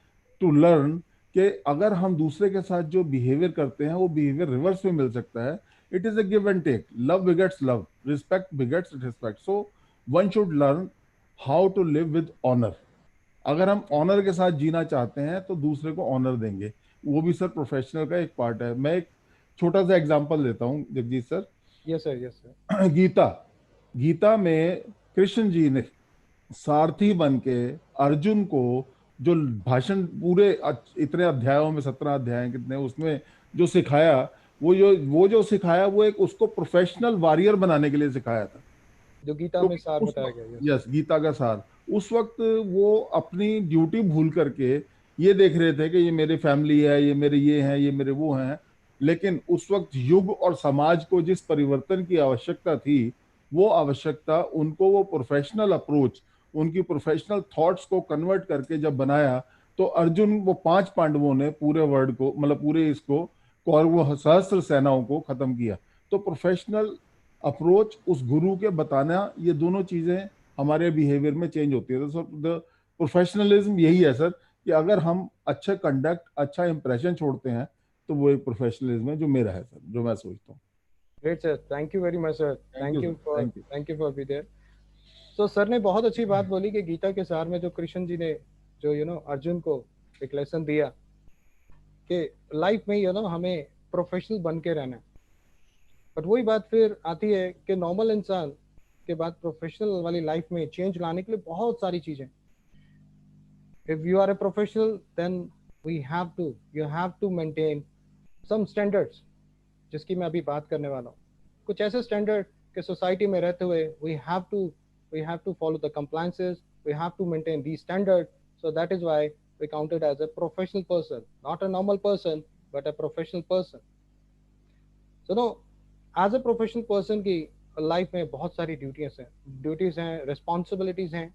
to learn कि अगर हम दूसरे के साथ जो बिहेवियर करते हैं वो बिहेवियर रिवर्स में मिल सकता है. It is a give and take. Love begets love. Respect begets respect. So one should learn how to live with honor. अगर हम ऑनर के साथ जीना चाहते हैं तो दूसरे को ऑनर देंगे. वो भी सर प्रोफेशनल का एक पार्ट है. मैं एक छोटा सा एग्जांपल देता हूँ Jagjit sir. Yes, sir. Yes, sir. Gita, Gita में कृष्ण जी ने सारथी बन के अर्जुन को जो भाषण पूरे इतने अध्यायों में, 17 अध्याय कितने, उसमें जो सिखाया, वो जो सिखाया वो एक उसको प्रोफेशनल वॉरियर बनाने के लिए सिखाया था। जो गीता में क्योंकि सार उस बताया वक्त, गया। यस, गीता का सार, उस वक्त वो अपनी ड्यूटी भूल करके ये देख रहे थे कि ये मेरी फैमिली है, ये मेरे ये हैं, ये मेरे वो हैं। लेकिन उस वक्त युग और समाज को जिस परिवर्तन की आवश्यकता थी, वो आवश्यकता उनको वो प्रोफेशनल अप्रोच, उनकी प्रोफेशनल थॉट्स को कन्वर्ट करके जब बनाया, तो अर्जुन, वो 5 पांडवों ने पूरे वर्ल्ड को, मतलब पूरे इसको, कौरव सहस्त्र सेनाओं को खत्म किया। तो प्रोफेशनल अप्रोच, उस गुरु के बताना, ये दोनों चीजें हमारे बिहेवियर में चेंज होती है। तो सर, द प्रोफेशनलिज्म यही है सर, कि अगर हम अच्छा कंडक्ट, अच्छा इंप्रेशन छोड़ते हैं, तो वो एक प्रोफेशनलिज्म है जो मेरा है सर, जो मैं सोचता हूँ। Great, sir. Thank you very much, sir. Thank you sir, thank you. Thank you for be there. So sir ने बहुत अच्छी बात बोली कि गीता के सार में जो कृष्ण जी ने जो अर्जुन को एक लेसन दिया कि लाइफ में हमें प्रोफेशनल बन के रहना है। बट वही बात फिर आती है कि नॉर्मल इंसान के बाद प्रोफेशनल वाली लाइफ में चेंज लाने के लिए बहुत सारी चीजें। If you are a professional then you have to maintain some standards, जिसकी मैं अभी बात करने वाला हूँ। कुछ ऐसे स्टैंडर्ड के सोसाइटी में रहते हुए we have to follow the compliances, we have to maintain the standard, so that is why we counted as a professional person, not a normal person but a professional person. So no, as a professional person की life में बहुत सारी duties हैं, responsibilities हैं,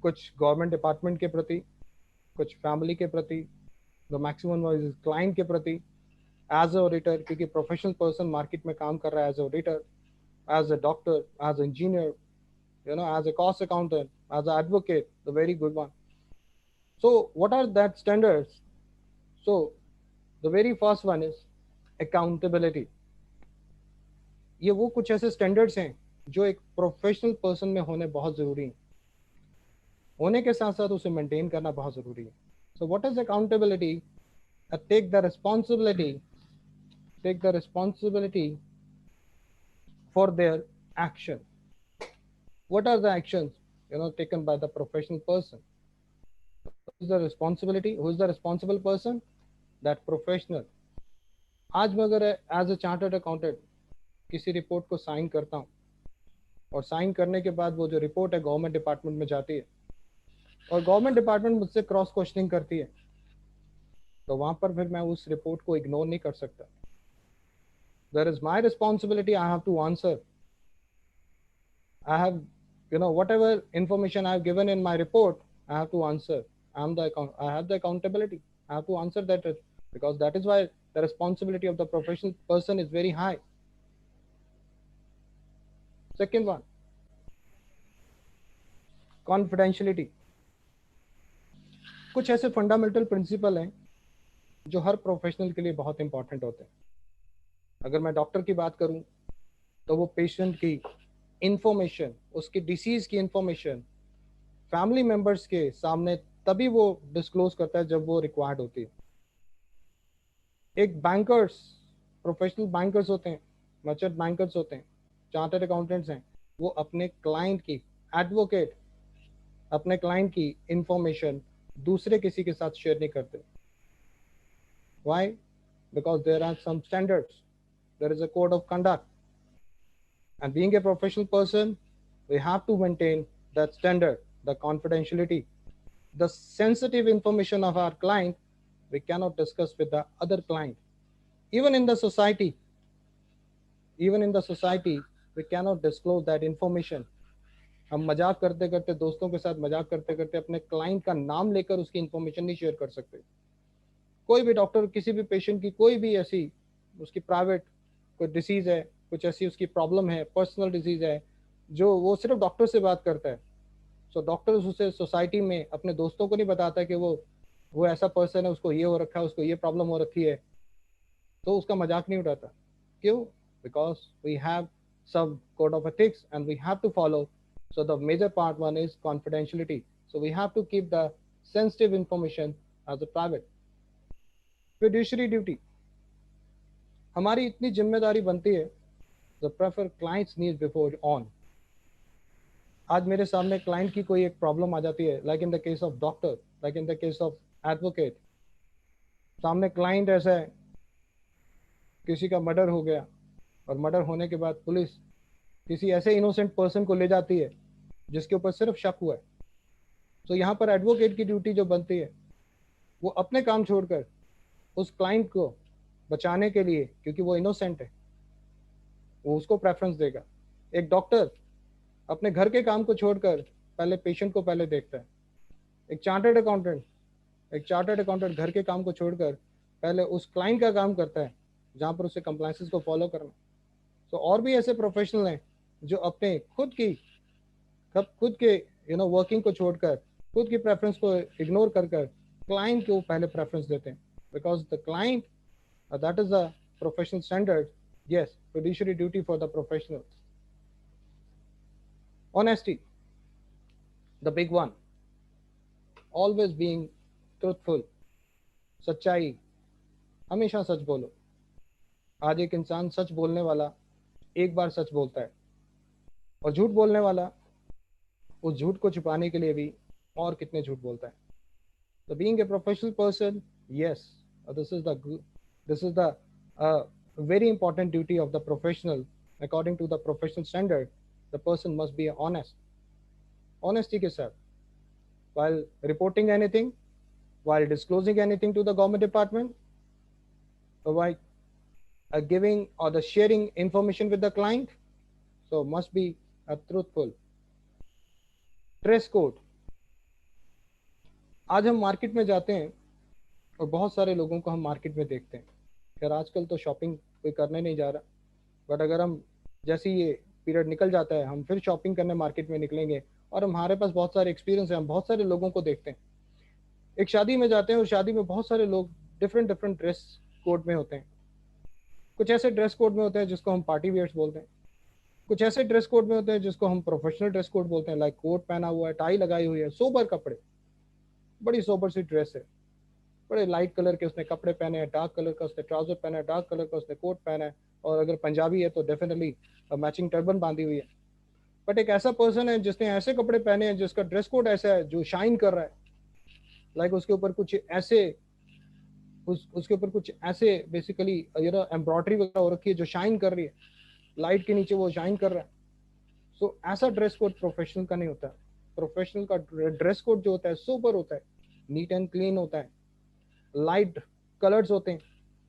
कुछ government department के प्रति, कुछ फैमिली के प्रति, द मैक्सिमम इज क्लाइंट के प्रति, एज अ ऑडिटर, क्योंकि प्रोफेशनल पर्सन मार्केट में काम कर रहा है as a auditor, as a doctor, as engineer, as a cost accountant, as a advocate, the very good one. So what are that standards? So the very first one is accountability. ये वो कुछ ऐसे standards हैं जो एक professional person में होने बहुत जरूरी हैं। होने के साथ साथ उसे मेंटेन करना बहुत जरूरी है। So what is accountability? Take the responsibility for their action. What are the actions taken by the professional person? Who is the responsible person? That professional. आज मैं अगर एज अ चार्टर्ड अकाउंटेंट किसी report को sign करता हूँ, और sign करने के बाद वो जो रिपोर्ट है गवर्नमेंट डिपार्टमेंट में जाती है, और गवर्नमेंट डिपार्टमेंट मुझसे क्रॉस क्वेश्चनिंग करती है, तो वहां पर फिर मैं उस रिपोर्ट को इग्नोर नहीं कर सकता। There is my responsibility. I have to answer. I have, whatever information I have given in my report, I have to answer. I have the accountability. I have to answer that, because that is why the responsibility of the professional person is very high. Second one, confidentiality. कुछ ऐसे fundamental principle हैं जो हर professional के लिए बहुत important होते हैं। अगर मैं डॉक्टर की बात करूं तो वो पेशेंट की इंफॉर्मेशन, उसकी डिसीज की इंफॉर्मेशन फैमिली मेंबर्स के सामने तभी वो डिस्क्लोज करता है जब वो रिक्वायर्ड होती है। एक बैंकर्स, प्रोफेशनल बैंकर्स होते हैं, मर्चेंट बैंकर्स होते हैं, चार्टर्ड अकाउंटेंट्स हैं, वो अपने क्लाइंट की, एडवोकेट अपने क्लाइंट की इंफॉर्मेशन दूसरे किसी के साथ शेयर नहीं करते। Why? Because there are some standards. There is a code of conduct. And being a professional person, we have to maintain that standard, the confidentiality. The sensitive information of our client, we cannot discuss with the other client. Even in the society, we cannot disclose that information. हम मजाक करते करते, दोस्तों के साथ मजाक करते करते अपने क्लाइंट का नाम लेकर उसकी इंफॉर्मेशन नहीं शेयर कर सकते। कोई भी डॉक्टर किसी भी पेशेंट की कोई भी ऐसी उसकी प्राइवेट कोई डिसीज है, कुछ ऐसी उसकी प्रॉब्लम है, पर्सनल डिजीज है, जो वो सिर्फ डॉक्टर से बात करता है, सो डॉक्टर उसे सोसाइटी में अपने दोस्तों को नहीं बताता कि वो ऐसा पर्सन है, उसको ये हो रखा है, उसको ये प्रॉब्लम हो रखी है, तो उसका मजाक नहीं उठाता। क्यों? Because we have some code of ethics and we have to follow. So the major part one is confidentiality. So we have to keep the sensitive information as a private. Fiduciary duty. हमारी इतनी जिम्मेदारी बनती है the prefer clients need before on. आज मेरे सामने client की कोई एक प्रॉब्लम आ जाती है, like in the case of doctor, like in the case of advocate. सामने क्लाइंट ऐसा है, किसी का मर्डर हो गया, और मर्डर होने के बाद पुलिस किसी ऐसे इनोसेंट पर्सन को ले जाती है जिसके ऊपर सिर्फ शक हुआ है। तो यहाँ पर एडवोकेट की ड्यूटी जो बनती है, वो अपने काम छोड़कर उस क्लाइंट को बचाने के लिए, क्योंकि वो इनोसेंट है, वो उसको प्रेफरेंस देगा। एक डॉक्टर अपने घर के काम को छोड़कर पहले पेशेंट को पहले देखता है। एक चार्टर्ड अकाउंटेंट घर के काम को छोड़कर पहले उस क्लाइंट का काम करता है जहाँ पर उसे कंप्लायंसेस को फॉलो करना। तो और भी ऐसे प्रोफेशनल हैं जो अपने खुद के वर्किंग को छोड़कर, खुद की प्रेफरेंस को इग्नोर कर क्लाइंट को पहले प्रेफरेंस देते हैं, because the client, that is the professional standard. Yes, fiduciary duty for the professional. Honesty, the big one. Always being truthful. सच्चाई, हमेशा सच बोलो। आज एक इंसान सच बोलने वाला एक बार सच बोलता है, और झूठ बोलने वाला उस झूठ को छुपाने के लिए भी और कितने झूठ बोलता है। So being a professional person, yes, this is the very important duty of the professional. According to the professional standard, the person must be honest. Honesty के साथ, while reporting anything, while disclosing anything to the government department, or while giving or the sharing information with the client, so must be truthful. Dress code. आज हम market में जाते हैं और बहुत सारे लोगों को हम मार्केट में देखते हैं। खैर आजकल तो शॉपिंग कोई करने नहीं जा रहा, बट अगर हम जैसे ये पीरियड निकल जाता है, हम फिर शॉपिंग करने मार्केट में निकलेंगे, और हमारे पास बहुत सारे एक्सपीरियंस है, हम बहुत सारे लोगों को देखते हैं। एक शादी में जाते हैं और शादी में बहुत सारे लोग डिफरेंट ड्रेस कोड में होते हैं। कुछ ऐसे ड्रेस कोड में होते हैं जिसको हम पार्टी वेयर्स बोलते हैं, कुछ ऐसे ड्रेस कोड में होते हैं जिसको हम प्रोफेशनल ड्रेस कोड बोलते हैं, लाइक कोट पहना हुआ है, टाई लगाई हुई है, सोबर कपड़े, बड़ी सोबर सी ड्रेस है, बड़े लाइट कलर के उसने कपड़े पहने हैं, डार्क कलर का उसने ट्राउजर पहना है, डार्क कलर का उसने कोट पहना है, और अगर पंजाबी है तो डेफिनेटली मैचिंग टर्बन बांधी हुई है। बट एक ऐसा पर्सन है जिसने ऐसे कपड़े पहने हैं, जिसका ड्रेस कोड ऐसा है जो शाइन कर रहा है, लाइक उसके ऊपर कुछ ऐसे बेसिकली एम्ब्रॉयडरी वगैरह हो रखी है जो शाइन कर रही है, लाइट के नीचे वो शाइन कर रहा है। सो ऐसा ड्रेस कोड प्रोफेशनल का नहीं होता। प्रोफेशनल का ड्रेस कोड जो होता है सोबर होता है, नीट एंड क्लीन होता है, लाइट कलर्स होते हैं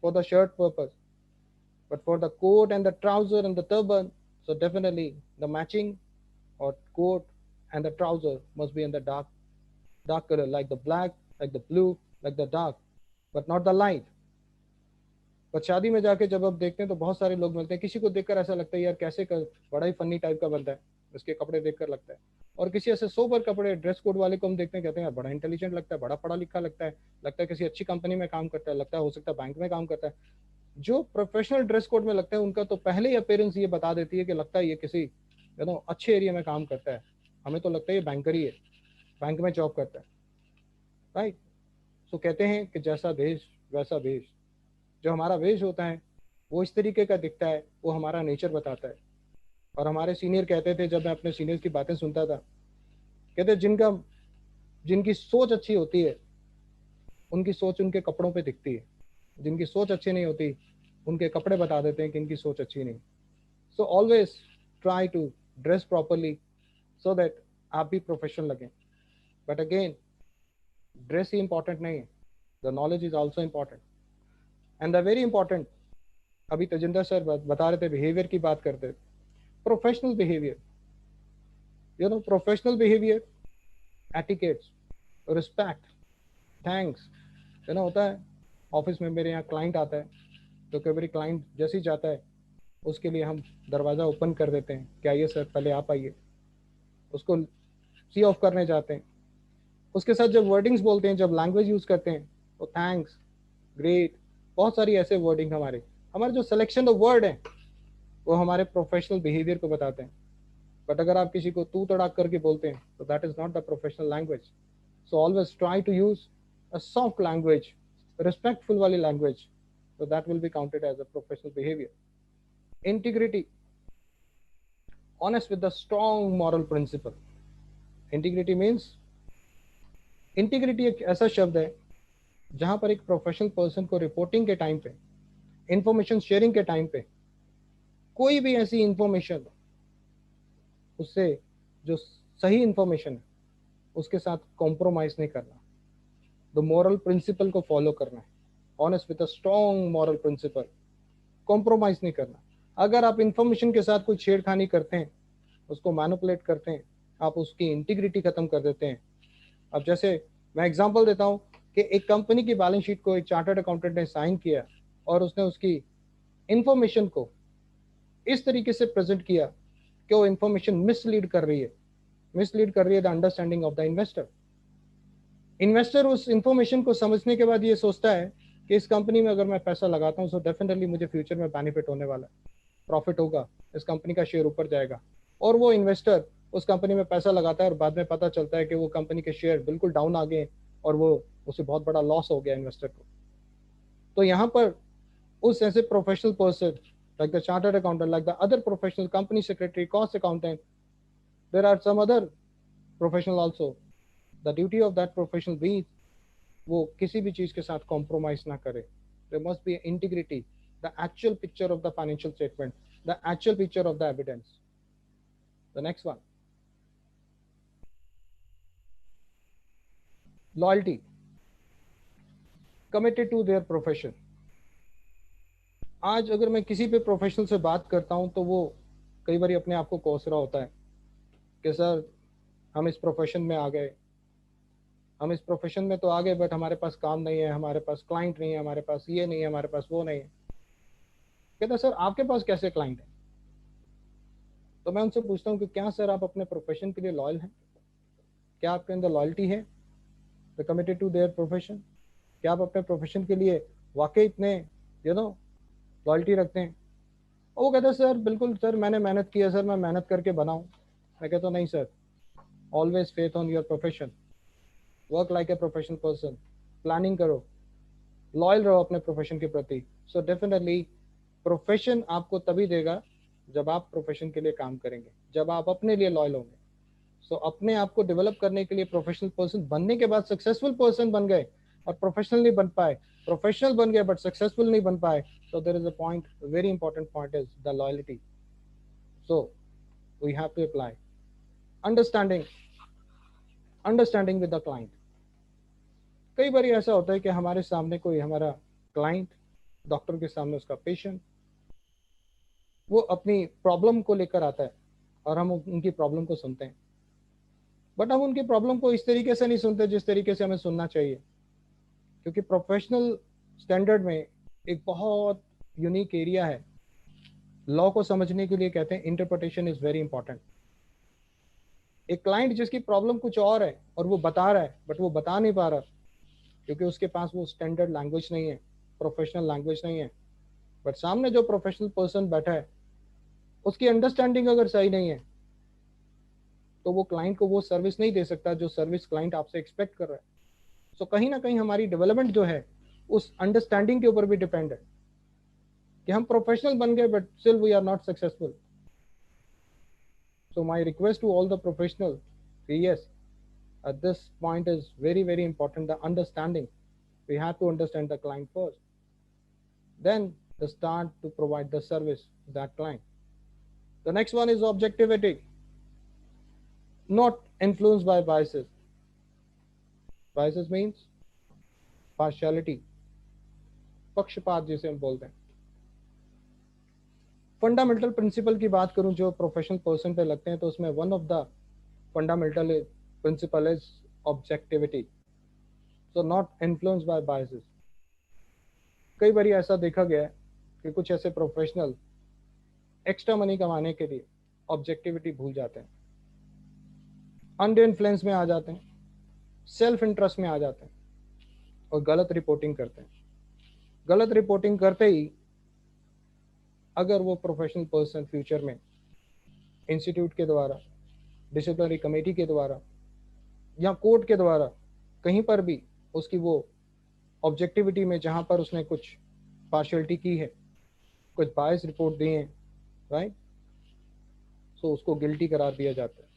for the shirt purpose, but for the coat and the trouser and the turban, so definitely the matching or coat and the trouser must be in the dark color, like the black, like the blue, like the dark, but not the light. but शादी में जाके जब आप देखते हैं तो बहुत सारे लोग मिलते हैं, किसी को देखकर ऐसा लगता है यार कैसे कर, बड़ा ही फनी टाइप का बनता है, उसके कपड़े देखकर लगता है। और किसी ऐसे सोबर कपड़े ड्रेस कोड वाले को हम देखते हैं, कहते हैं यार बड़ा इंटेलिजेंट लगता है, बड़ा पढ़ा लिखा लगता है किसी अच्छी कंपनी में काम करता है, लगता है हो सकता है बैंक में काम करता है। जो प्रोफेशनल ड्रेस कोड में लगता है उनका तो पहले ही अपीयरेंस ये बता देती है कि लगता है ये किसी अच्छे एरिया में काम करता है, हमें तो लगता है ये बैंकर ही है, बैंक में जॉब करता है, राइट। सो कहते हैं कि जैसा देश वैसा वेश। जो हमारा वेश होता है वो इस तरीके का दिखता है, वो हमारा नेचर बताता है। और हमारे सीनियर कहते थे, जब मैं अपने सीनियर्स की बातें सुनता था, कहते जिनकी सोच अच्छी होती है उनकी सोच उनके कपड़ों पे दिखती है, जिनकी सोच अच्छी नहीं होती उनके कपड़े बता देते हैं कि इनकी सोच अच्छी नहीं। So always try to dress properly so that आप भी प्रोफेशनल लगें। बट अगेन ड्रेस ही इंपॉर्टेंट नहीं है, the knowledge is also important and the very important. अभी तजिंदर सर बता रहे थे, बिहेवियर की बात करते थे, professional behaviour, professional behaviour, etiquettes, respect, thanks, होता है। ऑफिस में मेरे यहाँ क्लाइंट आता है तो कई बार क्लाइंट जैसे ही जाता है उसके लिए हम दरवाज़ा ओपन कर देते हैं कि आइए सर पहले आप आइए, उसको सी ऑफ करने जाते हैं। उसके साथ जब वर्डिंग्स बोलते हैं, जब लैंग्वेज यूज़ करते हैं, तो थैंक्स, ग्रेट, बहुत सारी ऐसे वर्डिंग हमारे जो सिलेक्शन ऑफ वर्ड है वो हमारे प्रोफेशनल बिहेवियर को बताते हैं। बट अगर आप किसी को तू तड़ाक करके बोलते हैं तो that is not the professional language. So always try to use a soft language, respectful वाली language So that will be counted as a professional behavior. Integrity, honest with the strong moral principle. Integrity means, integrity एक ऐसा शब्द है जहां पर एक professional person को reporting के टाइम पे, इंफॉर्मेशन शेयरिंग के टाइम पे, कोई भी ऐसी इंफॉर्मेशन उससे जो सही इंफॉर्मेशन है उसके साथ कॉम्प्रोमाइज नहीं करना, द मॉरल प्रिंसिपल को फॉलो करना है, honest with a strong moral principle, compromise नहीं करना। अगर आप इंफॉर्मेशन के साथ कोई छेड़खानी करते हैं, उसको मैनिपुलेट करते हैं, आप उसकी इंटीग्रिटी खत्म कर देते हैं। अब जैसे मैं एग्जांपल देता हूं कि एक कंपनी की बैलेंस शीट को एक चार्टर्ड अकाउंटेंट ने साइन किया और उसने उसकी इंफॉर्मेशन को इस तरीके से प्रेजेंट किया कि वो इंफॉर्मेशन मिसलीड कर रही है the understanding of the investor. Investor उस इंफॉर्मेशन को समझने के बाद ये सोचता है कि इस कंपनी में अगर मैं पैसा लगाता हूँ तो डेफिनेटली मुझे फ्यूचर में बेनिफिट होने वाला है, प्रॉफिट होगा, इस कंपनी का शेयर ऊपर जाएगा। और वो इन्वेस्टर उस कंपनी में पैसा लगाता है और बाद में पता चलता है कि वो कंपनी के शेयर बिल्कुल डाउन आ गए और वो उसे बहुत बड़ा लॉस हो गया इन्वेस्टर को। तो यहाँ पर उस ऐसे professional person like the chartered accountant, like the other professional company secretary, cost accountant, there are some other professional also, the duty of that professional be वो किसी भी चीज के साथ कॉम्प्रोमाइज ना करे। there must be integrity, the actual picture of the financial statement, the actual picture of the evidence. The next one, loyalty, committed to their profession. आज अगर मैं किसी भी प्रोफेशनल से बात करता हूं तो वो कई बार अपने आप को कोस रहा होता है कि सर हम इस प्रोफेशन में आ गए, हम इस प्रोफेशन में तो आ गए बट हमारे पास काम नहीं है, हमारे पास क्लाइंट नहीं है, हमारे पास ये नहीं है, हमारे पास वो नहीं है। कहता सर आपके पास कैसे क्लाइंट है? तो मैं उनसे पूछता हूँ कि क्या सर आप अपने प्रोफेशन के लिए लॉयल हैं? क्या आपके अंदर लॉयल्टी है, the committed to their profession? क्या आप अपने प्रोफेशन के लिए वाकई इतने लॉयल्टी रखते हैं? और वो कहता है सर बिल्कुल सर मैंने मेहनत की है सर, मैं मेहनत करके बनाऊं। मैं कहता हूँ नहीं sir, always faith on your profession, work like a professional person, planning करो, लॉयल रहो अपने प्रोफेशन के प्रति। सो डेफिनेटली प्रोफेशन आपको तभी देगा जब आप प्रोफेशन के लिए काम करेंगे, जब आप अपने लिए लॉयल होंगे। सो अपने आप को डेवलप करने के लिए प्रोफेशनल पर्सन बनने के बाद सक्सेसफुल पर्सन बन गए और प्रोफेशनल नहीं बन पाए, प्रोफेशनल बन गए बट सक्सेसफुल नहीं बन पाए, so there is a point, a very important point is the loyalty. So we have to apply understanding with the client. कई बार ऐसा होता है कि हमारे सामने कोई हमारा क्लाइंट, डॉक्टर के सामने उसका पेशेंट, वो अपनी प्रॉब्लम को लेकर आता है और हम उनकी प्रॉब्लम को सुनते हैं, बट हम उनकी प्रॉब्लम को इस तरीके से नहीं सुनते जिस तरीके से हमें सुनना चाहिए, क्योंकि प्रोफेशनल स्टैंडर्ड में एक बहुत यूनिक एरिया है। लॉ को समझने के लिए कहते हैं इंटरप्रिटेशन इज वेरी इंपॉर्टेंट। एक क्लाइंट जिसकी प्रॉब्लम कुछ और है और वो बता रहा है बट वो बता नहीं पा रहा क्योंकि उसके पास वो स्टैंडर्ड लैंग्वेज नहीं है, प्रोफेशनल लैंग्वेज नहीं है, बट सामने जो प्रोफेशनल पर्सन बैठा है उसकी अंडरस्टैंडिंग अगर सही नहीं है तो वो क्लाइंट को वो सर्विस नहीं दे सकता जो सर्विस क्लाइंट आपसे एक्सपेक्ट कर रहा है। सो कहीं ना कहीं हमारी डेवलपमेंट जो है उस अंडरस्टैंडिंग के ऊपर भी डिपेंड है कि हम प्रोफेशनल बन गए but still we are not successful. So my request to all the professional, yes this point is very very important, the understanding. We have to understand the client first, then the start to provide the service to that client. The next one is objectivity, not influenced by biases. Biases means partiality, पक्षपात जिसे हम बोलते हैं। Fundamental principle की बात करूं जो professional person पे लगते हैं तो उसमें one of the fundamental principle is objectivity, so not influenced by biases. कई बार ऐसा देखा गया है कि कुछ ऐसे प्रोफेशनल एक्स्ट्रा मनी कमाने के लिए ऑब्जेक्टिविटी भूल जाते हैं, अंडर इन्फ्लुएंस में आ जाते हैं, सेल्फ इंटरेस्ट में आ जाते हैं और गलत रिपोर्टिंग करते हैं। गलत रिपोर्टिंग करते ही अगर वो प्रोफेशनल पर्सन फ्यूचर में इंस्टीट्यूट के द्वारा, डिसिप्लिनरी कमेटी के द्वारा या कोर्ट के द्वारा कहीं पर भी उसकी वो ऑब्जेक्टिविटी में जहां पर उसने कुछ पार्शियलिटी की है, कुछ बायस रिपोर्ट दिए हैं, राइट, सो उसको गिल्टी करार दिया जाता है,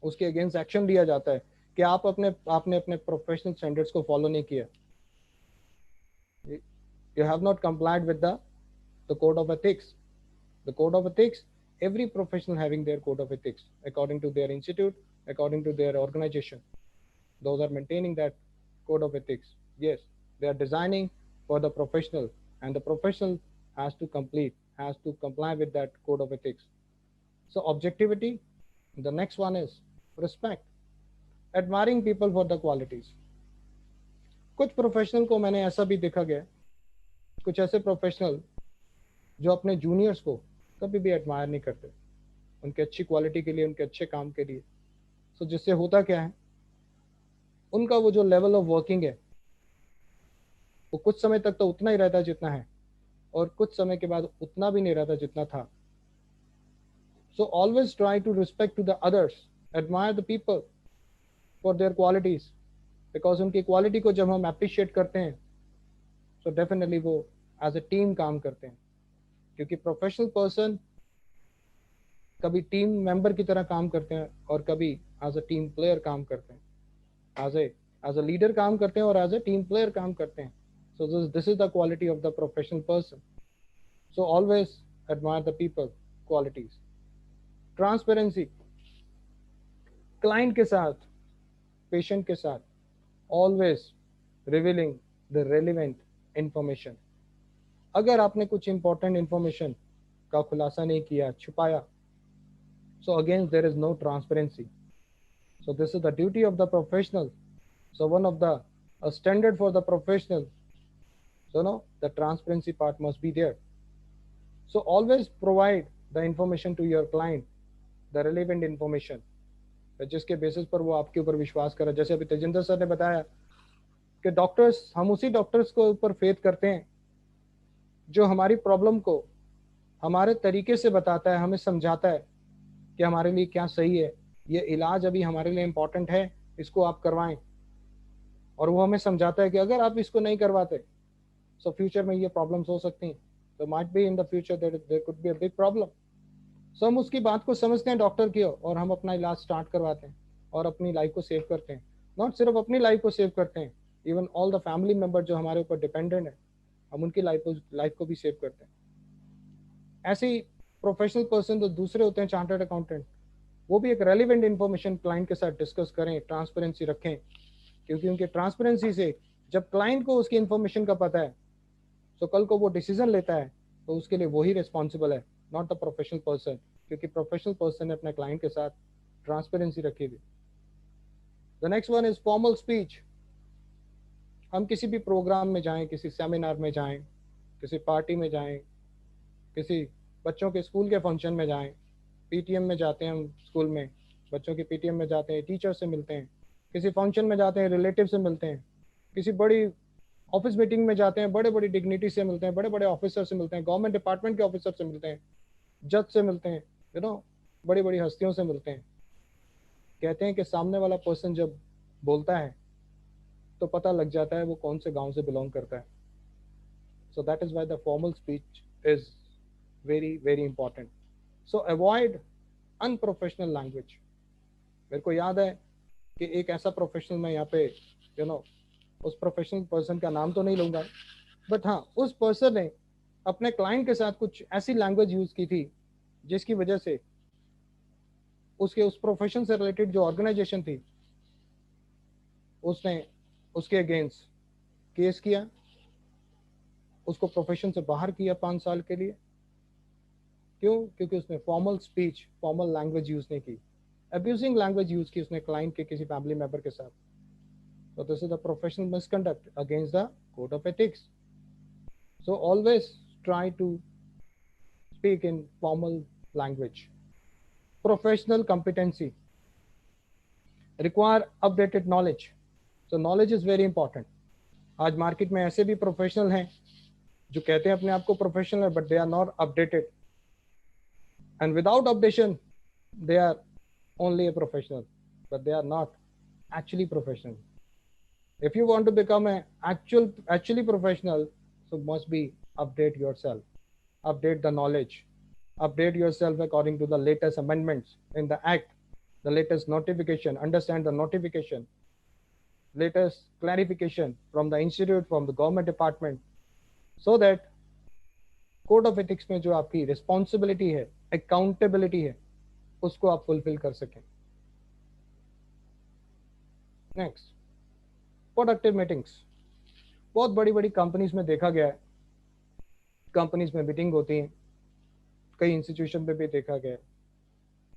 उसके अगेंस्ट एक्शन लिया जाता है कि आपने अपने प्रोफेशनल स्टैंडर्ड्स को फॉलो नहीं किया, you have not complied with the code of ethics. The code of ethics, every professional having their code of ethics according to their institute, according to their organization. Those are maintaining that code of ethics. Yes, they are designing for the professional, and the professional has to comply with that code of ethics. So objectivity, the next one is respect, admiring people for the qualities. कुछ professional को मैंने ऐसा भी देखा गया, कुछ ऐसे professional जो अपने जूनियर्स को कभी भी एडमायर नहीं करते, उनके अच्छी क्वालिटी के लिए, उनके अच्छे काम के लिए। सो जिससे होता क्या है, उनका वो जो लेवल ऑफ वर्किंग है वो कुछ समय तक तो उतना ही रहता है जितना है, और कुछ समय के बाद उतना भी नहीं रहता जितना था। So always try to respect to the others, admire the people for their qualities, because उनकी क्वालिटी को जब हम अप्रिशिएट करते हैं तो डेफिनेटली वो एज ए टीम काम करते हैं, क्योंकि प्रोफेशनल पर्सन कभी टीम मेंबर की तरह काम करते हैं और कभी एज अ टीम प्लेयर काम करते हैं, एज अ लीडर काम करते हैं और एज अ टीम प्लेयर काम करते हैं। So this is the quality of the professional person. So always admire the people qualities. Transparency, client के साथ, पेशेंट के साथ always revealing the relevant information. अगर आपने कुछ इंपॉर्टेंट इंफॉर्मेशन का खुलासा नहीं किया, छुपाया, so again there is no transparency. So this is the duty of the professional. So one of the a standard for the professional, so no, the transparency part must be there. So always provide the information to your client, the relevant information, जिसके basis पर वो आपके ऊपर विश्वास करे। जैसे अभी Tejinder sir ने बताया कि डॉक्टर्स, हम उसी डॉक्टर्स को ऊपर फेथ करते हैं जो हमारी प्रॉब्लम को हमारे तरीके से बताता है, हमें समझाता है कि हमारे लिए क्या सही है, ये इलाज अभी हमारे लिए इम्पोर्टेंट है, इसको आप करवाएं। और वो हमें समझाता है कि अगर आप इसको नहीं करवाते तो फ्यूचर में ये प्रॉब्लम्स हो सकती हैं, तो might be in the future there could be a big problem. So हम उसकी बात को समझते हैं डॉक्टर की, और हम अपना इलाज स्टार्ट करवाते हैं और अपनी लाइफ को सेव करते हैं। नॉट सिर्फ अपनी लाइफ को सेव करते हैं, even all the family member जो हमारे ऊपर डिपेंडेंट है, हम उनकी लाइफ को भी सेव करते हैं। ऐसे ही प्रोफेशनल पर्सन जो दूसरे होते हैं, चार्टर्ड अकाउंटेंट, वो भी एक रेलिवेंट इंफॉर्मेशन क्लाइंट के साथ डिस्कस करें, ट्रांसपेरेंसी रखें, क्योंकि उनके ट्रांसपेरेंसी से जब क्लाइंट को उसकी इंफॉर्मेशन का पता है तो कल को वो डिसीजन लेता है तो उसके लिए वही रिस्पॉन्सिबल है, नॉट द प्रोफेशनल पर्सन, क्योंकि प्रोफेशनल पर्सन ने अपने क्लाइंट के साथ ट्रांसपेरेंसी रखी थी। The next one is formal speech. हम किसी भी प्रोग्राम में जाएं, किसी सेमिनार में जाएं, किसी पार्टी में जाएं, किसी बच्चों के स्कूल के फंक्शन में जाएं, पीटीएम में जाते हैं, हम स्कूल में बच्चों के पीटीएम में जाते हैं, टीचर से मिलते हैं, किसी फंक्शन में जाते हैं, रिलेटिव से मिलते हैं, किसी बड़ी ऑफिस मीटिंग में जाते हैं, बड़े बड़ी डिग्निटी से मिलते हैं, बड़े बड़े ऑफिसर से मिलते हैं, गवर्नमेंट डिपार्टमेंट के ऑफिसर से मिलते हैं, जज से मिलते हैं, यू नो, बड़ी बड़ी हस्तियों से मिलते हैं। कहते हैं कि सामने वाला पर्सन जब बोलता है तो पता लग जाता है वो कौन से गांव से बिलोंग करता है। So that is why the formal speech is very very important. So avoid unprofessional language. मेरे को याद है कि एक ऐसा प्रोफेशनल, मैं यहाँ पे यू नो उस प्रोफेशनल पर्सन का नाम तो नहीं लूंगा, बट हाँ, उस पर्सन ने अपने क्लाइंट के साथ कुछ ऐसी लैंग्वेज यूज की थी जिसकी वजह से उसके उस प्रोफेशन से रिलेटेड जो ऑर्गेनाइजेशन थी उसने उसके अगेंस्ट केस किया, उसको प्रोफेशन से बाहर किया 5 साल के लिए। क्यों? क्योंकि उसने formal speech, formal language use नहीं की, अब्यूजिंग लैंग्वेज यूज की उसने क्लाइंट के किसी फैमिली मेंबर के साथ। So this is the professional misconduct against the code of ethics. So always try to speak in formal language. Professional competency, require updated knowledge. So knowledge is very important. आज market में ऐसे भी professional हैं जो कहते हैं अपने आप को प्रोफेशनल है, but they are not updated, and without updation they are only a professional, but they are not actually professional. If you want to become an actually professional, so must be update yourself, update the knowledge, update yourself according to the latest amendments in the act, the latest notification, understand the notification, latest clarification from the institute, from the government department, so that code of ethics में जो आपकी responsibility है, accountability है, उसको आप fulfil कर सकें. Next, productive meetings. बहुत बड़ी बड़ी कंपनीज में देखा गया है, कंपनीज में मीटिंग होती हैं, कई इंस्टीट्यूशन पे भी देखा गया है,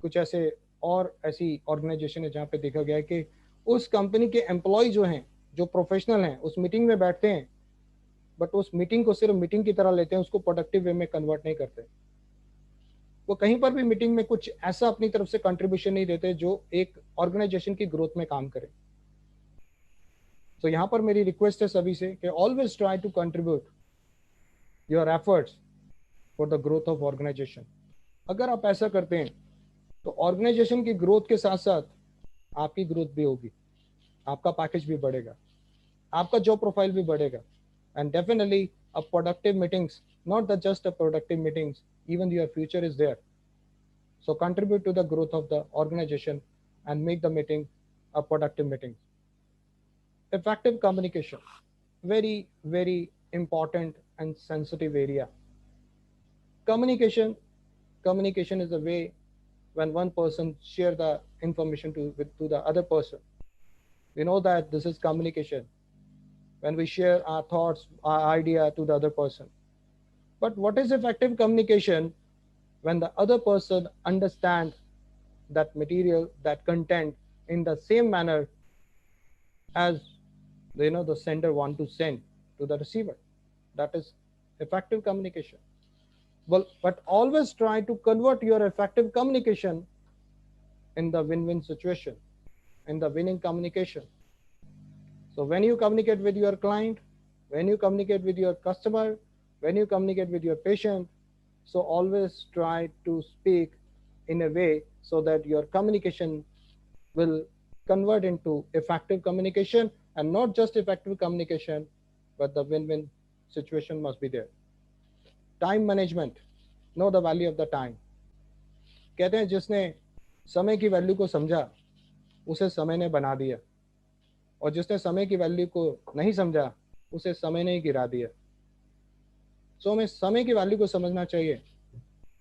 कुछ ऐसे और ऐसी ऑर्गेनाइजेशन है जहाँ पे देखा गया है कि उस कंपनी के एम्प्लॉय जो हैं, जो प्रोफेशनल हैं, उस मीटिंग में बैठते हैं, बट उस मीटिंग को सिर्फ मीटिंग की तरह लेते हैं, उसको प्रोडक्टिव वे में कन्वर्ट नहीं करते. वो कहीं पर भी मीटिंग में कुछ ऐसा अपनी तरफ से कंट्रीब्यूशन नहीं देते जो एक ऑर्गेनाइजेशन की ग्रोथ में काम करे. तो यहाँ पर मेरी रिक्वेस्ट है सभी से कि always try to contribute your efforts for the growth of organisation. अगर आप ऐसा करते हैं तो ऑर्गेनाइजेशन की ग्रोथ के साथ साथ आपकी ग्रोथ भी होगी, आपका पैकेज भी बढ़ेगा, आपका जॉब प्रोफाइल भी बढ़ेगा. And definitely a productive meetings, not just a productive meetings, even your future is there. So contribute to the growth of the organization and make the meeting a productive meeting. Effective communication, very, very important and sensitive area. Communication is a way when one person share the information to the other person. We know that this is communication, when we share our thoughts, our idea to the other person. But what is effective communication? When the other person understands that material, that content in the same manner as the sender want to send to the receiver. That is effective communication. Well, but always try to convert your effective communication in the win-win situation, in the winning communication. So when you communicate with your client, when you communicate with your customer, when you communicate with your patient, so always try to speak in a way so that your communication will convert into effective communication, and not just effective communication, but the win-win situation must be there. Time management, know the value of the time. कहते हैं जिसने समय की value को समझा, उसे समय ने बना दिया, और जिसने समय की वैल्यू को नहीं समझा, उसे समय ने गिरा दिया. सो हमें समय की वैल्यू को समझना चाहिए.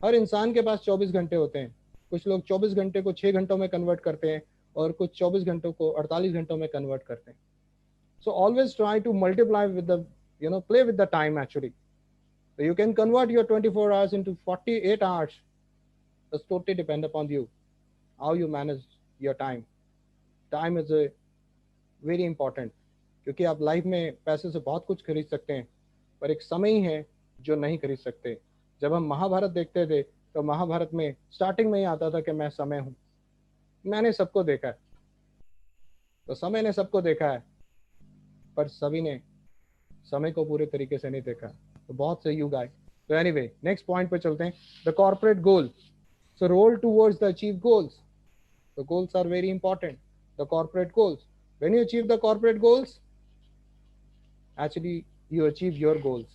हर इंसान के पास 24 घंटे होते हैं. कुछ लोग 24 घंटे को 6 घंटों में कन्वर्ट करते हैं और कुछ 24 घंटों को 48 घंटों में कन्वर्ट करते हैं. So always try to multiply with the play with the time actually. So you can convert your 24 hours into 48 hours. It's totally depend upon you, how you manage your time. Time is a very important, क्योंकि आप life में पैसे से बहुत कुछ खरीद सकते हैं, पर एक समय ही है जो नहीं खरीद सकते. जब हम महाभारत देखते थे तो महाभारत में स्टार्टिंग में ही आता था कि मैं समय हूँ. मैंने सबको देखा है, तो समय ने सबको देखा है, पर सभी ने समय को पूरे तरीके से नहीं देखा. तो बहुत से युग आए. तो एनीवे, नेक्स्ट पॉइंट पे चलते हैं. The corporate goal. So role towards the achieve goals. The goals are very important. The corporate goals. When you achieve the corporate goals, actually you achieve your goals.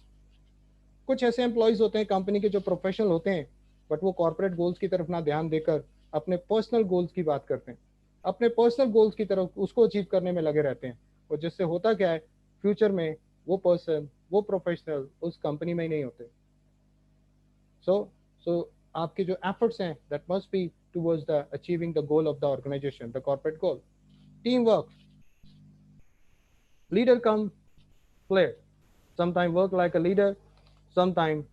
कुछ ऐसे employees होते हैं company के जो professional होते हैं, but वो corporate goals की तरफ ना ध्यान देकर अपने पर्सनल गोल्स की बात करते हैं, अपने पर्सनल गोल्स की तरफ उसको अचीव करने में लगे रहते हैं. और जिससे होता क्या है, फ्यूचर में वो पर्सन, वो प्रोफेशनल उस कंपनी में ही नहीं होते. सो आपके जो एफर्ट्स हैं, that must be towards the achieving the goal of the organisation, the corporate goal. Team work. Leader come player. Sometimes work like a leader, sometimes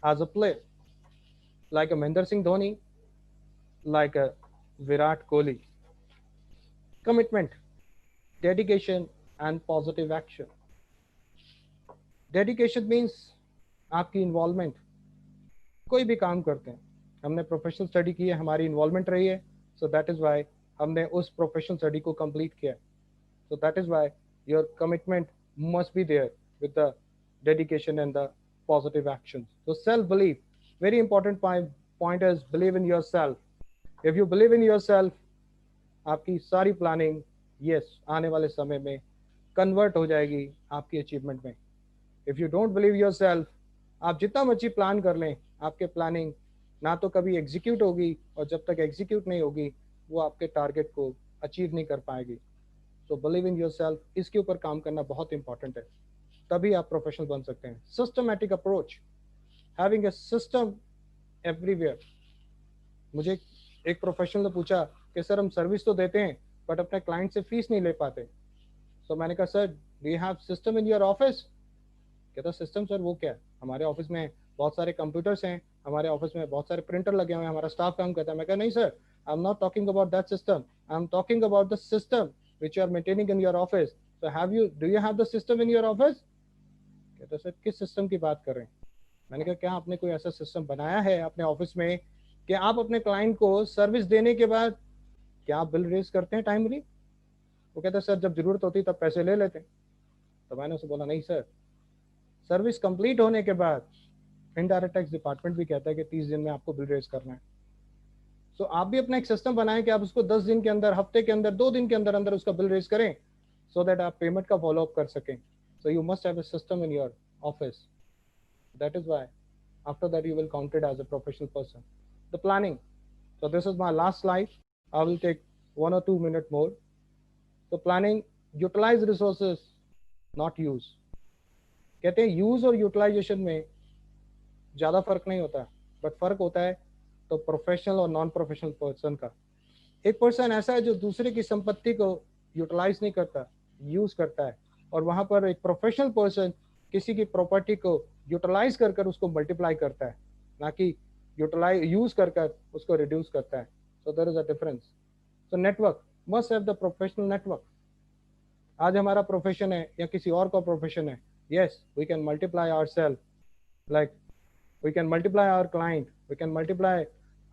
as a player. Like a Mahendra Singh Dhoni, like a Virat Kohli. Commitment, dedication and positive action. Dedication means आपकी involvement. कोई भी काम करते हैं, हमने professional study की है, हमारी इन्वॉल्वमेंट रही है, सो दैट इज वाई हमने उस प्रोफेशनल स्टडी को कंप्लीट किया. So that is why your commitment must be there with the dedication and the positive actions. So self-belief, very important point is believe in yourself. If you believe in yourself, आपकी सारी planning yes आने वाले समय में convert हो जाएगी आपकी achievement में. If you don't believe yourself, आप जितना मर्जी प्लान कर लें, आपके प्लानिंग ना तो कभी एग्जीक्यूट होगी, और जब तक एग्जीक्यूट नहीं होगी वो आपके टारगेट को अचीव नहीं कर पाएगी। सो बिलीव इन योरसेल्फ, इसके ऊपर काम करना बहुत इंपॉर्टेंट है, तभी आप प्रोफेशनल बन सकते हैं। Systematic approach, having a system everywhere. मुझे एक प्रोफेशनल ने पूछा कि सर हम सर्विस तो देते हैं बट अपने क्लाइंट से फीस नहीं ले पाते। तो मैंने कहा sir do you have system in your office? कहता सिस्टम सर वो क्या है? हमारे ऑफिस में बहुत सारे कंप्यूटर्स हैं, हमारे ऑफिस में बहुत सारे प्रिंटर लगे हुए हैं, हमारा स्टाफ काम करता है। मैं कहा नहीं sir, I am not talking about that system, I am talking about the system which you are maintaining in your office. So do you have the system in your office? कहता sir किस system की बात कर रहे हैं? मैंने कहा क्या आपने कोई ऐसा सिस्टम बनाया है अपने ऑफिस में कि आप अपने क्लाइंट को सर्विस देने के बाद क्या आप बिल रेज करते हैं टाइमली? वो कहता सर जब जरूरत होती तब पैसे ले लेते हैं। तो मैंने उसे बोला नहीं सर, सर्विस कंप्लीट होने के बाद इनडायरेक्ट टैक्स डिपार्टमेंट भी कहता है कि 30 दिन में आपको बिल रेज करना है। तो आप भी अपना एक सिस्टम बनाएं कि आप उसको 10 दिन के अंदर, हफ्ते के अंदर, 2 दिन के अंदर अंदर उसका बिल रेज करें, सो दैट आप पेमेंट का फॉलो अप कर सकें। So you must have a system in your office. That is why after that you will count it as a professional person. The planning. So this is my last slide. I will take 1 or 2 minutes more. So planning, utilize resources, not use. कहते हैं use और utilisation में ज्यादा फर्क नहीं होता, but फर्क होता है तो प्रोफेशनल और नॉन प्रोफेशनल पर्सन का। एक पर्सन ऐसा है जो दूसरे की संपत्ति को यूटिलाइज नहीं करता, यूज करता है, और वहां पर एक प्रोफेशनल पर्सन किसी की प्रॉपर्टी को यूटिलाइज कर कर उसको मल्टीप्लाई करता है, ना कि यूटिलाइज यूज कर कर उसको रिड्यूस करता है। So there is a difference. So network, must have the professional network. आज हमारा प्रोफेशन है या किसी और का प्रोफेशन है, yes we can multiply ourselves, like we can multiply our client, we can multiply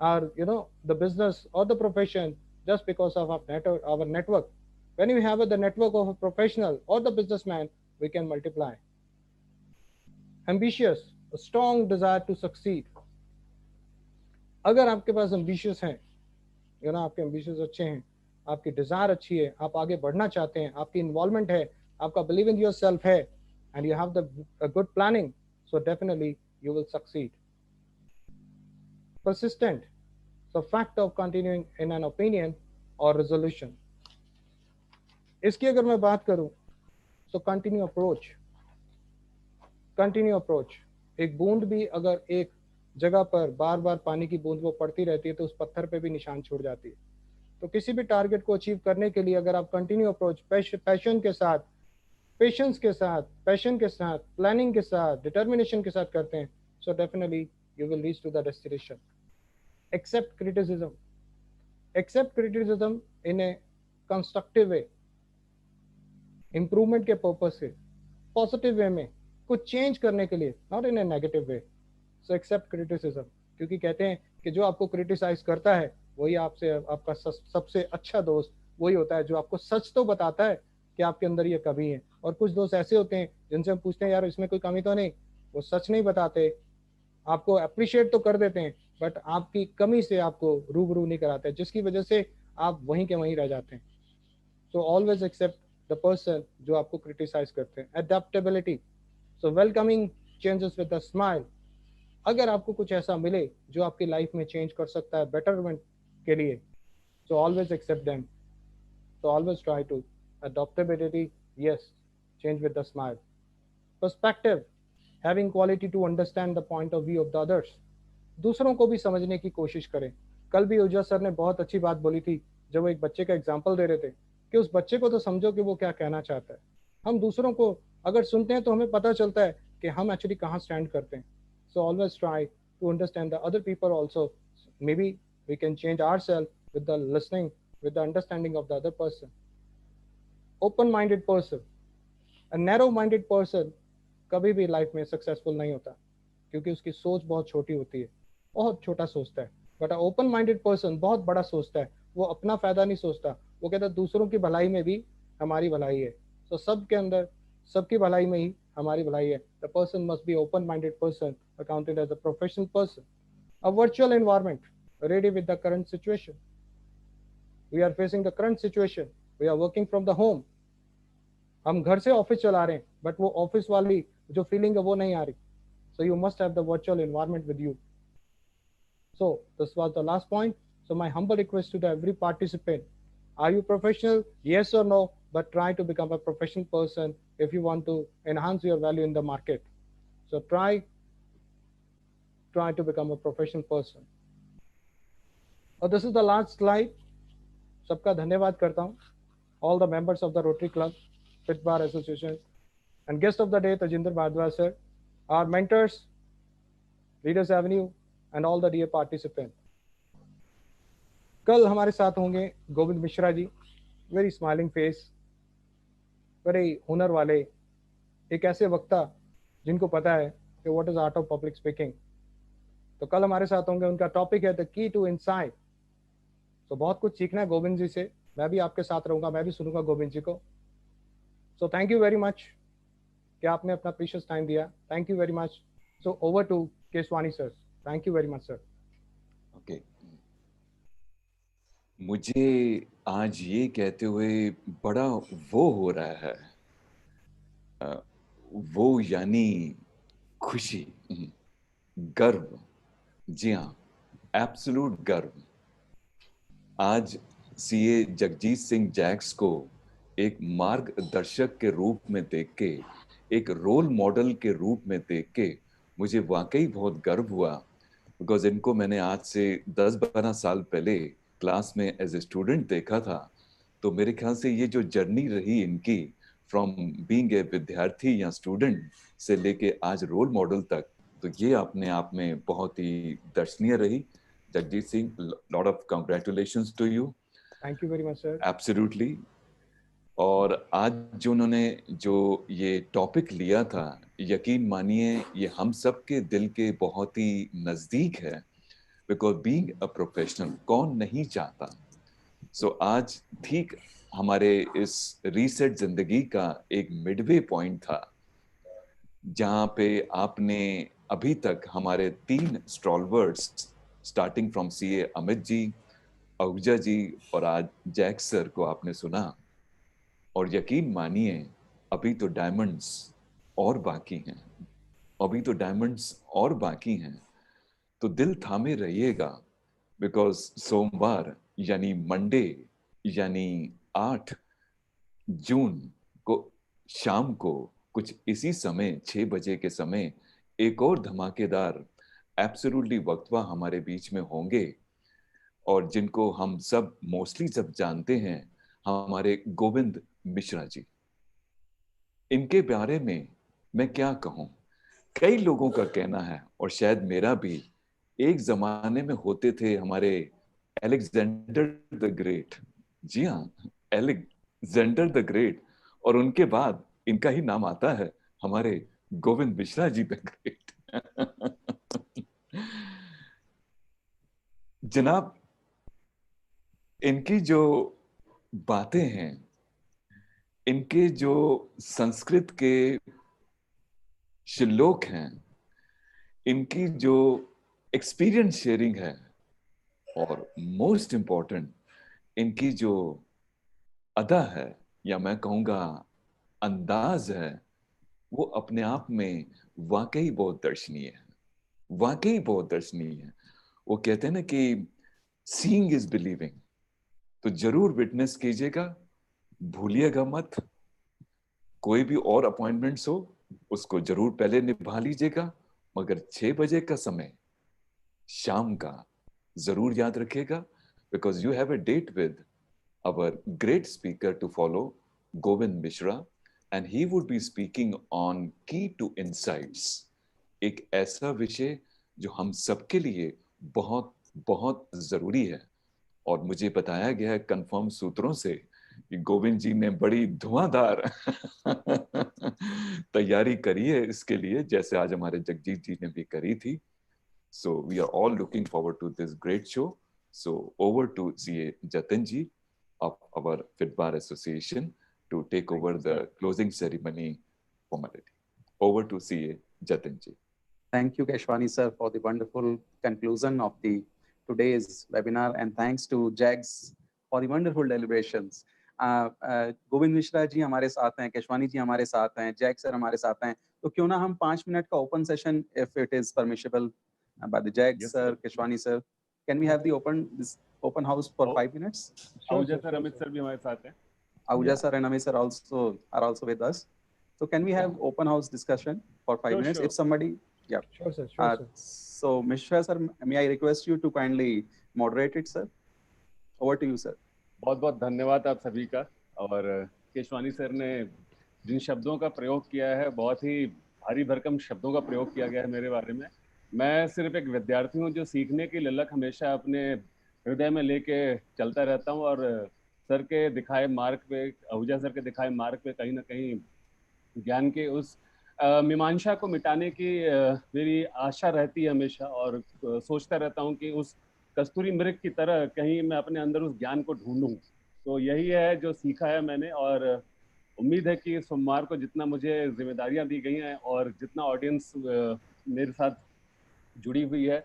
our the business or the profession just because of our network. When we have the network of a professional or the businessman, we can multiply. Ambitious, a strong desire to succeed. अगर आपके पास ambitious है, आपके ambitious अच्छे हैं, आपकी Dzire अच्छी है, आप आगे बढ़ना चाहते हैं, आपकी इन्वॉल्वमेंट है, आपका बिलीव इन योर सेल्फ है, and you have a good planning, so definitely you will succeed. Persistent, the fact of continuing in an opinion or resolution. इसकी अगर मैं बात करूं तो कंटिन्यू अप्रोच। एक बूंद भी अगर एक जगह पर बार बार पानी की बूंद वो पड़ती रहती है तो उस पत्थर पे भी निशान छोड़ जाती है। तो किसी भी टारगेट को अचीव करने के लिए अगर आप कंटिन्यू अप्रोच, पैशन के साथ, पेशेंस के साथ, पैशन के साथ, प्लानिंग के साथ, डिटर्मिनेशन के साथ करते हैं, so definitely you will reach to the destination. Accept criticism in a constructive way, improvement के पर्पज से, पॉजिटिव वे में, कुछ चेंज करने के लिए, not in a negative way. So accept criticism, क्योंकि कहते हैं कि जो आपको क्रिटिसाइज करता है वही आपसे आपका सबसे अच्छा दोस्त वही होता है जो आपको सच तो बताता है कि आपके अंदर ये कमी है। और कुछ दोस्त ऐसे होते हैं जिनसे हम पूछते हैं यार इसमें कोई कमी तो नहीं, वो सच नहीं बताते, आपको अप्रिशिएट तो कर देते हैं बट आपकी कमी से आपको रूबरू नहीं कराते, जिसकी वजह से आप वहीं के वहीं रह जाते हैं। So always accept the person जो आपको क्रिटिसाइज करते हैं। Adaptability, so welcoming changes with a smile. अगर आपको कुछ ऐसा मिले जो आपकी लाइफ में चेंज कर सकता है बेटरमेंट के लिए, so always accept them. So always try to adaptability, yes, change with a smile. Perspective, having quality to understand the point of view of the others. दूसरों को भी समझने की कोशिश करें। कल भी ऊर्जा सर ने बहुत अच्छी बात बोली थी जब वो एक बच्चे का एग्जाम्पल दे रहे थे कि उस बच्चे को तो समझो कि वो क्या कहना चाहता है। हम दूसरों को अगर सुनते हैं तो हमें पता चलता है कि हम एक्चुअली कहाँ स्टैंड करते हैं। So always try to understand the other people also. May be we can change ourselves with the listening, with the understanding of the other person. Open minded person, narrow minded person कभी भी life में successful नहीं होता क्योंकि उसकी सोच बहुत छोटी होती है, बहुत छोटा सोचता है। बट ओपन माइंडेड पर्सन बहुत बड़ा सोचता है, वो अपना फायदा नहीं सोचता, वो कहता है दूसरों की भलाई में भी हमारी भलाई है। तो सबके अंदर सबकी भलाई में ही हमारी भलाई है। The person must be open minded person, accounted as a professional person. A virtual environment, ready with the current situation. We are facing the current situation, we are working from the home. हम घर से office चला रहे हैं but वो office वाली जो feeling है वो नहीं आ रही। So you must have the virtual environment with you. So this was the last point. So my humble request to the every participant, are you professional? Yes or no? But try to become a professional person if you want to enhance your value in the market. So try to become a professional person. This is the last slide. सबका धन्यवाद करता हूँ. All the members of the Rotary Club, Fit Bar Association, and guest of the day, Tajinder Bhardwaj sir, our mentors, Leaders Avenue, and all the dear participants. कल हमारे साथ होंगे गोविंद मिश्रा जी, very smiling face, very हुनर वाले, एक ऐसे वक्ता जिनको पता है कि what is art of public speaking. तो कल हमारे साथ होंगे. उनका टॉपिक है द की टू इनसाइट. तो बहुत कुछ सीखना है गोविंद जी से. मैं भी आपके साथ रहूंगा, मैं भी सुनूंगा गोविंद जी को. So thank you very much कि आपने अपना प्रीशियस टाइम दिया. Thank you very much. So over to Keshwani sir. Thank you very much sir. Okay, मुझे आज ये कहते हुए बड़ा वो हो रहा है, वो यानी खुशी, गर्व. जी हाँ, एब्सोल्यूट गर्व. आज सीए जगजीत सिंह जैक्स को एक मार्गदर्शक के रूप में देख के, एक रोल मॉडल के रूप में देख के मुझे वाकई बहुत गर्व हुआ. बिकॉज इनको मैंने आज से 10-12 साल पहले क्लास में एज ए स्टूडेंट देखा था. तो मेरे ख्याल से ये जो जर्नी रही इनकी, फ्रॉम बीइंग ए विद्यार्थी या स्टूडेंट से लेके आज रोल मॉडल तक, तो ये अपने आप में बहुत ही दर्शनीय रही. Jagjit Singh, lot of congratulations to you. Thank you very much sir. Absolutely. और आज जो उन्होंने जो ये टॉपिक लिया था, यकीन मानिए ये हम सब के दिल के बहुत ही नजदीक है. बिकॉज बीइंग अ प्रोफेशनल कौन नहीं चाहता. सो आज ठीक हमारे इस रीसेट जिंदगी का एक मिडवे पॉइंट था, जहां पे आपने अभी तक हमारे 3 stalwarts, starting from CA Amit ji, Ahuja ji और आज जैक सर को आपने सुना. और यकीन मानिए अभी तो डायमंड्स और बाकी हैं, अभी तो डायमंड्स और बाकी हैं. तो दिल थामे रहिएगा. बिकॉज सोमवार यानी मंडे यानी 8 जून को शाम को कुछ इसी समय 6 बजे के समय एक और धमाकेदार एब्सोल्युटली वक्तवा हमारे बीच में होंगे. और जिनको हम सब मोस्टली सब जानते हैं, हमारे गोविंद मिश्रा जी. इनके बारे में मैं क्या कहूं. कई लोगों का कहना है, और शायद मेरा भी, एक जमाने में होते थे हमारे अलेक्जेंडर द ग्रेट. जी हाँ, अलेक्जेंडर द ग्रेट. और उनके बाद इनका ही नाम आता है, हमारे गोविंद मिश्रा जी द ग्रेट. जनाब, इनकी जो बातें हैं, इनके जो संस्कृत के श्लोक हैं, इनकी जो एक्सपीरियंस शेयरिंग है, और मोस्ट इंपॉर्टेंट इनकी जो अदा है, या मैं कहूंगा अंदाज है, वो अपने आप में वाकई बहुत दर्शनीय है. वाकई बहुत दर्शनीय है. वो कहते हैं ना कि सीइंग इज बिलीविंग. तो जरूर विटनेस कीजिएगा, भूलिएगा मत. कोई भी और अपॉइंटमेंट्स हो उसको जरूर पहले निभा लीजिएगा, मगर 6 बजे का समय शाम का जरूर याद रखिएगा. Because you have a date with our great speaker to follow, Govind Mishra, and he would be speaking on key to insights. एक ऐसा विषय जो हम सबके लिए बहुत बहुत जरूरी है. और मुझे बताया गया है कंफर्म सूत्रों से कि गोविंद जी ने बड़ी धुआंधार तैयारी करी है इसके लिए, जैसे आज हमारे जगजीत जी ने भी करी थी. So we are all looking forward to this great show. So over to CA Jatin ji of our Fit Bar Association to take over the closing ceremony formality. Over to CA Jatin ji. Thank you, Keshwani sir, for the wonderful conclusion of the today's webinar, and thanks to Jags for the wonderful deliberations. Govind Mishra ji हमारे साथ हैं, केशवानी जी हमारे साथ हैं, Jack sir हमारे साथ हैं, तो क्यों ना हम 5 मिनट का open session, if it is permissible by the jack Yes, sir, sir. Keshwani sir, can we have the open house for Oh. 5 minutes? Ahuja sir, Amit sir भी हमारे साथ हैं। Ahuja sir and Amit sir are also with us. So can we have open house discussion for 5 Sure, minutes? sure. If somebody, yeah. Sure, sir. Sure, sir. So Mishra sir, may I request you to kindly moderate it, sir? Over to you, sir. बहुत बहुत धन्यवाद आप सभी का। और Keswani sir ने जिन शब्दों का प्रयोग किया है, बहुत ही भारी भरकम शब्दों का प्रयोग किया गया है मेरे बारे में। मैं सिर्फ एक विद्यार्थी हूँ जो सीखने की ललक हमेशा अपने हृदय में लेके चलता रहता हूँ, और सर के दिखाए मार्ग पे, आहूजा सर के दिखाए मार्ग पे कहीं ना कहीं ज्ञान के उस मीमांसा को मिटाने की मेरी आशा रहती है हमेशा, और सोचता रहता हूँ कि उस कस्तूरी मृग की तरह कहीं मैं अपने अंदर उस ज्ञान को ढूंढूं। तो यही है जो सीखा है मैंने, और उम्मीद है कि सोमवार को जितना मुझे जिम्मेदारियां दी गई हैं और जितना ऑडियंस मेरे साथ जुड़ी हुई है,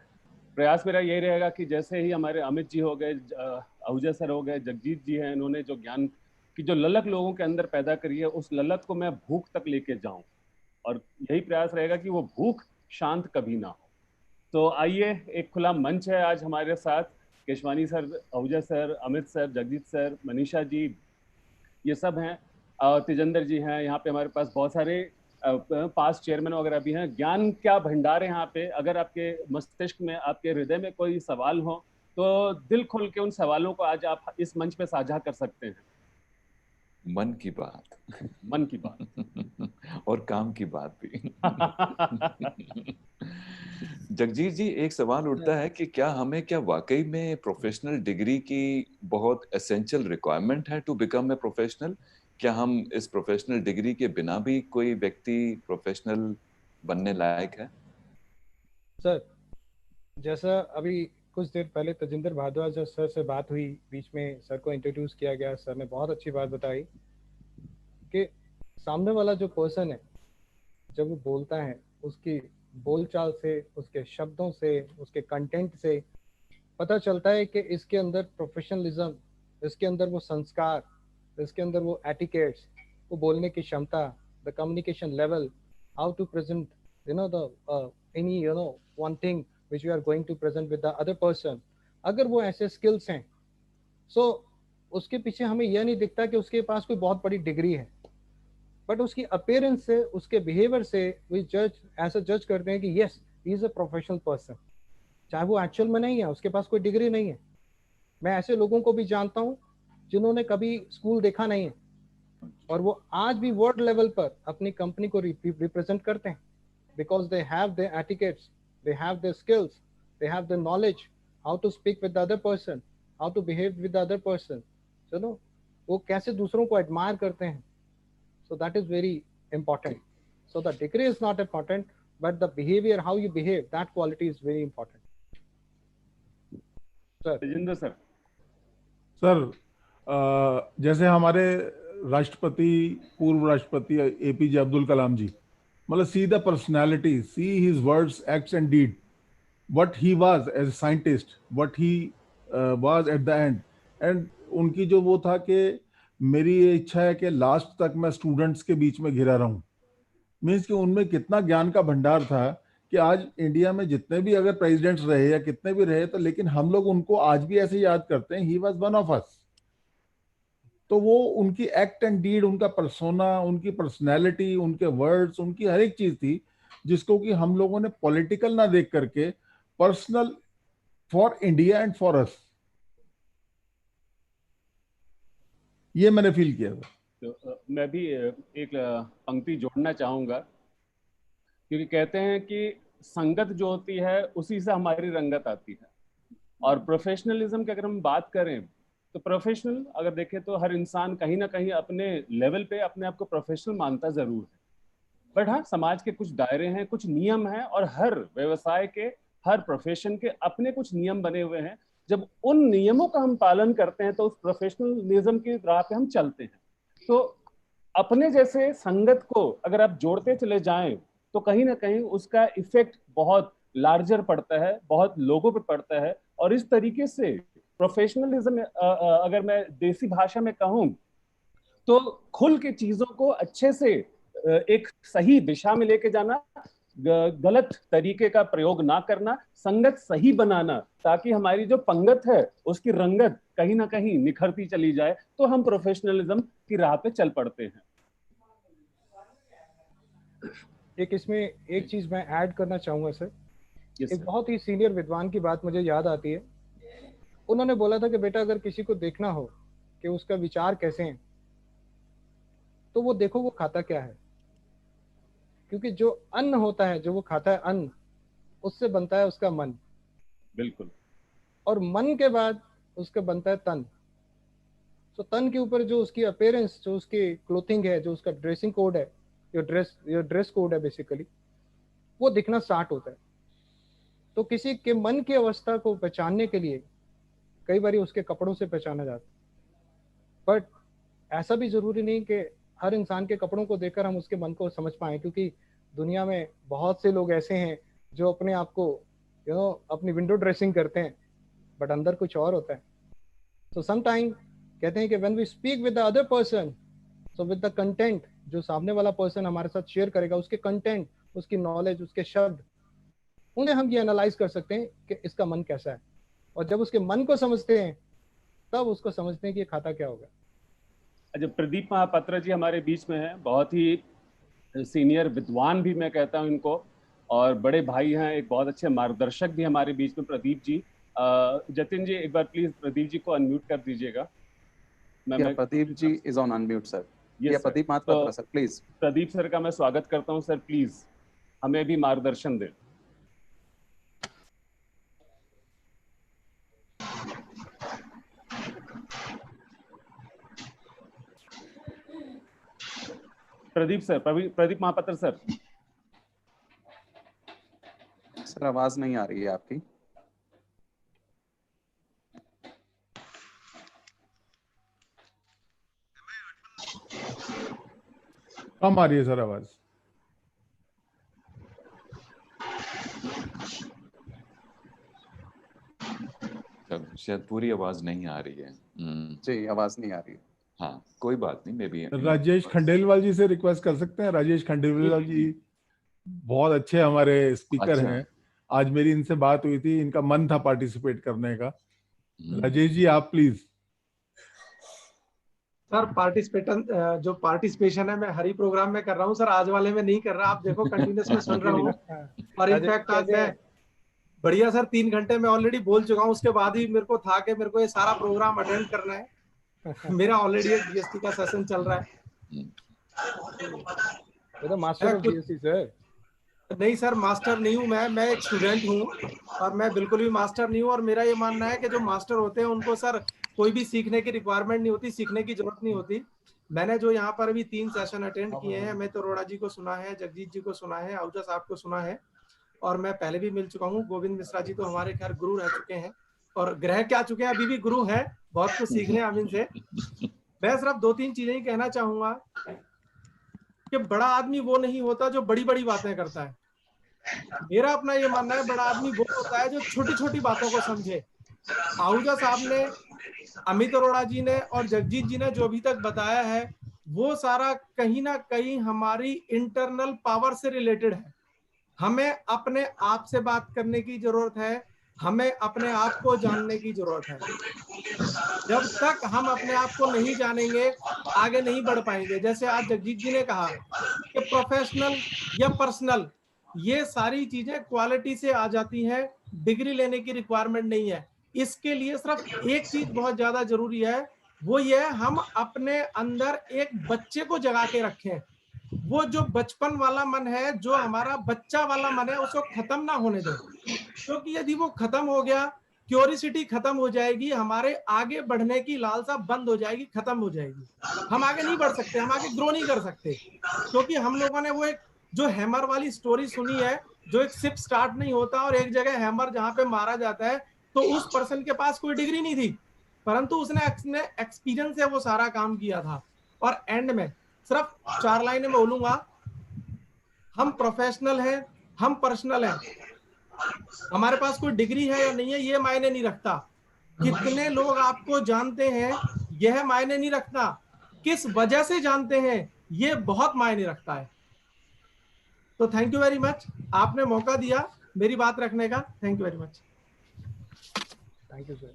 प्रयास मेरा यही रहेगा कि जैसे ही हमारे अमित जी हो गए, आहूजा सर हो गए, जगजीत जी हैं, इन्होंने जो ज्ञान की जो ललक लोगों के अंदर पैदा करी है, उस ललक को मैं भूख तक लेके जाऊं, और यही प्रयास रहेगा कि वो भूख शांत कभी ना हो। तो आइए, एक खुला मंच है आज हमारे साथ, Keswani sir, Ahuja sir, Amit sir, Jagjit sir, Manisha ji, ये सब हैं, तेजेंद्र जी हैं, यहाँ पे हमारे पास बहुत सारे पास चेयरमैन वगैरह भी हैं। ज्ञान क्या भंडार है यहाँ पे। अगर आपके मस्तिष्क में, आपके हृदय में कोई सवाल हो, तो दिल खोल के उन सवालों को आज आप इस मंच पे साझा कर सकते हैं। मन की बात, मन की बात और काम की बात भी। जगजीत जी, एक सवाल उठता है कि क्या वाकई में प्रोफेशनल डिग्री की बहुत एसेंशियल रिक्वायरमेंट है टू बिकम ए प्रोफेशनल? क्या हम इस प्रोफेशनल डिग्री के बिना भी कोई व्यक्ति प्रोफेशनल बनने लायक है? सर, जैसा अभी कुछ देर पहले तजिंदर भारद्वाज सर से बात हुई, बीच में सर को इंट्रोड्यूस किया गया, सर ने बहुत अच्छी बात बताई कि सामने वाला जो पर्सन है, जब वो बोलता है, उसकी बोलचाल से, उसके शब्दों से, उसके कंटेंट से पता चलता है कि इसके अंदर प्रोफेशनलिज्म, इसके अंदर वो संस्कार, इसके अंदर वो एटिकेट्स, वो बोलने की क्षमता, the communication level, how to present the any one thing which we are going to present with the other person, अगर वो ऐसे स्किल्स हैं, सो उसके पीछे हमें यह नहीं दिखता कि उसके पास कोई बहुत बड़ी डिग्री है, बट उसकी अपीयरेंस से, उसके बिहेवियर से वी जज, ऐसा जज करते हैं कि yes, he is a professional person, चाहे वो एक्चुअल में नहीं है, उसके पास कोई डिग्री नहीं है। मैं ऐसे लोगों को भी जानता हूँ जिन्होंने कभी स्कूल देखा नहीं है, और वो आज भी वर्ल्ड लेवल पर अपनी कंपनी को रिप्रेजेंट करते हैं, because they have the etiquettes, they have the skills, they have the knowledge how to speak with the other person, how to behave with the other person, चलो वो कैसे दूसरों को admire करते हैं, so that is very important. So the degree is not important, but the behavior, how you behave, that quality is very important. Sir. Tejendra sir. Sir, जैसे हमारे राष्ट्रपति, पूर्व राष्ट्रपति एपीजे अब्दुल कलाम जी, मतलब see the personality, see his words, acts and deed, what he was as a scientist, what he was at the end, and उनकी जो वो था कि मेरी ये इच्छा है कि लास्ट तक मैं स्टूडेंट्स के बीच में घिरा रहूं, मीन्स कि उनमें कितना ज्ञान का भंडार था कि आज इंडिया में जितने भी अगर प्रेसिडेंट्स रहे या कितने भी रहे, तो लेकिन हम लोग उनको आज भी ऐसे याद करते हैं, he was one of us. तो वो उनकी एक्ट एंड डीड, उनका पर्सोना, उनकी पर्सनैलिटी, उनके वर्ड्स, उनकी हर एक चीज थी जिसको कि हम लोगों ने पॉलिटिकल ना देख करके personal, for India and for us, ये मैंने फील किया था। तो मैं भी एक पंक्ति जोड़ना चाहूंगा, क्योंकि कहते हैं कि संगत जो होती है उसी से हमारी रंगत आती है, और प्रोफेशनलिज्म की अगर हम बात करें तो प्रोफेशनल अगर देखें तो हर इंसान कहीं ना कहीं अपने लेवल पे अपने आप को प्रोफेशनल मानता जरूर है, बट हाँ, समाज के कुछ दायरे हैं, कुछ नियम हैं, और हर व्यवसाय के, हर प्रोफेशन के अपने कुछ नियम बने हुए हैं। जब उन नियमों का हम पालन करते हैं तो उस प्रोफेशनलिज्म की राह पे हम चलते हैं। तो अपने जैसे संगत को अगर आप जोड़ते चले जाएं तो कहीं ना कहीं उसका इफेक्ट बहुत लार्जर पड़ता है, बहुत लोगों पे पड़ता है। और इस तरीके से प्रोफेशनलिज्म, अगर मैं देसी भाषा में कहूँ तो खुल के चीजों को अच्छे से एक सही दिशा में लेके जाना, गलत तरीके का प्रयोग ना करना, संगत सही बनाना, ताकि हमारी जो पंगत है उसकी रंगत कहीं ना कहीं निखरती चली जाए, तो हम प्रोफेशनलिज्म की राह पे चल पड़ते हैं। एक इसमें एक चीज मैं ऐड करना चाहूंगा सर। Yes, एक sir. बहुत ही सीनियर विद्वान की बात मुझे याद आती है। उन्होंने बोला था कि बेटा अगर किसी को देखना हो कि उसका विचार कैसे हैं, तो वो देखो वो खाता क्या है, क्योंकि जो अन्न होता है, जो वो खाता है अन्न, उससे बनता है उसका मन, बिल्कुल। और मन के बाद उसका बनता है तन। तो तन के ऊपर जो उसकी अपीयरेंस, जो उसकी क्लोथिंग है, जो उसका ड्रेसिंग कोड है, जो ड्रेस कोड है बेसिकली, वो दिखना स्टार्ट होता है। तो किसी के मन की अवस्था को पहचानने के लिए कई बार उसके कपड़ों से पहचाना जाता है, बट ऐसा भी जरूरी नहीं कि हर इंसान के कपड़ों को देखकर हम उसके मन को समझ पाएं, क्योंकि दुनिया में बहुत से लोग ऐसे हैं जो अपने आप को अपनी विंडो ड्रेसिंग करते हैं, बट अंदर कुछ और होता है। तो समटाइम कहते हैं कि when we speak with the other person, so with the content, जो सामने वाला पर्सन हमारे साथ शेयर करेगा, उसके कंटेंट, उसकी नॉलेज, उसके शब्द, उन्हें हम ये एनालाइज कर सकते हैं कि इसका मन कैसा है। और जब उसके मन को समझते हैं, तब उसको समझते हैं कि ये खाता क्या होगा। अच्छा, प्रदीप महापात्रा जी हमारे बीच में हैं, बहुत ही सीनियर विद्वान भी मैं कहता हूं इनको, और बड़े भाई हैं, एक बहुत अच्छे मार्गदर्शक भी हमारे बीच में प्रदीप जी। जतिन जी एक बार प्लीज प्रदीप जी को अनम्यूट कर दीजिएगा। Pradeep ji is on unmute sir. Yes, sir. Pradeep Mahapatra sir please. Pradeep sir का मैं स्वागत करता हूं। सर प्लीज हमें भी मार्गदर्शन दें। Pradeep sir, Pradeep Mohapatra sir. Sir आवाज नहीं आ रही है आपकी। कम आ रही है सर आवाज। शायद पूरी आवाज नहीं आ रही है। जी आवाज नहीं आ रही है। हाँ कोई बात नहीं, मे बी राजेश खंडेलवाल जी से रिक्वेस्ट कर सकते हैं। राजेश खंडेलवाल जी बहुत अच्छे हमारे स्पीकर अच्छा। हैं। आज मेरी इनसे बात हुई थी, इनका मन था पार्टिसिपेट करने का। राजेश जी आप प्लीज। सर जो पार्टिसिपेशन है मैं हरी प्रोग्राम में कर रहा हूँ सर, आज वाले में नहीं कर रहा। आप देखो कंटिन्यूस में सुन रहा हूँ, और इनफैक्ट आज मैं बढ़िया सर 3 घंटे में ऑलरेडी बोल चुका हूँ। उसके बाद ही मेरे को था कि मेरे को ये सारा प्रोग्राम अटेंड करना है। मेरा ऑलरेडी एक जीएसटी का सेशन चल रहा है। तो मास्टर ऑफ जीएसटी सर? नहीं सर, मास्टर नहीं हूँ मैं एक स्टूडेंट हूँ, और मैं बिल्कुल भी मास्टर नहीं हूँ। और मेरा ये मानना है कि जो मास्टर होते हैं उनको सर कोई भी सीखने की रिक्वायरमेंट नहीं होती, सीखने की जरूरत नहीं होती। मैंने जो यहाँ पर अभी 3 सेशन अटेंड किए हैं, मैं तो अरोड़ा जी को सुना है, जगजीत जी को सुना है, आहूजा साहब को सुना है, और मैं पहले भी मिल चुका हूँ। गोविंद मिश्रा जी तो हमारे खैर गुरु रह चुके हैं, और ग्रह क्या चुके हैं, अभी भी गुरु हैं, बहुत कुछ सीखने हम इनसे। मैं सिर्फ 2-3 चीजें ही कहना चाहूंगा कि बड़ा आदमी वो नहीं होता जो बड़ी बड़ी बातें करता है। मेरा अपना ये मानना है, बड़ा आदमी वो होता है जो छोटी छोटी बातों को समझे। आहूजा साहब ने, अमित अरोड़ा जी ने और जगजीत जी ने जो अभी तक बताया है, वो सारा कहीं ना कहीं हमारी इंटरनल पावर से रिलेटेड है। हमें अपने आप से बात करने की जरूरत है, हमें अपने आप को जानने की जरूरत है। जब तक हम अपने आप को नहीं जानेंगे, आगे नहीं बढ़ पाएंगे। जैसे आज जगजीत जी ने कहा कि प्रोफेशनल या पर्सनल, ये सारी चीजें क्वालिटी से आ जाती है, डिग्री लेने की रिक्वायरमेंट नहीं है। इसके लिए सिर्फ एक चीज बहुत ज्यादा जरूरी है, वो ये है हम अपने अंदर एक बच्चे को जगा के रखें। वो जो बचपन वाला मन है, जो हमारा बच्चा वाला मन है, उसको खत्म ना होने दें, क्योंकि यदि वो खत्म हो गया, क्यूरियोसिटी खत्म हो जाएगी, हमारे आगे बढ़ने की लालसा बंद हो जाएगी, खत्म हो जाएगी। हम आगे नहीं बढ़ सकते, हम आगे ग्रो नहीं कर सकते, क्योंकि हम लोगों ने वो एक जो हैमर वाली स्टोरी सुनी है, जो एक शिप स्टार्ट नहीं होता और एक जगह हैमर जहां पे मारा जाता है, तो उस पर्सन के पास कोई डिग्री नहीं थी, परंतु उसने एक्सपीरियंस से वो सारा काम किया था। और एंड में सिर्फ 4 लाइनें में बोलूंगा, हम प्रोफेशनल हैं, हम पर्सनल हैं। हमारे पास कोई डिग्री है या नहीं है, ये मायने नहीं रखता। कितने लोग आपको जानते हैं, यह मायने नहीं रखता। किस वजह से जानते हैं, ये बहुत मायने रखता है। तो थैंक यू वेरी मच, आपने मौका दिया मेरी बात रखने का। Thank you very much. Thank you sir.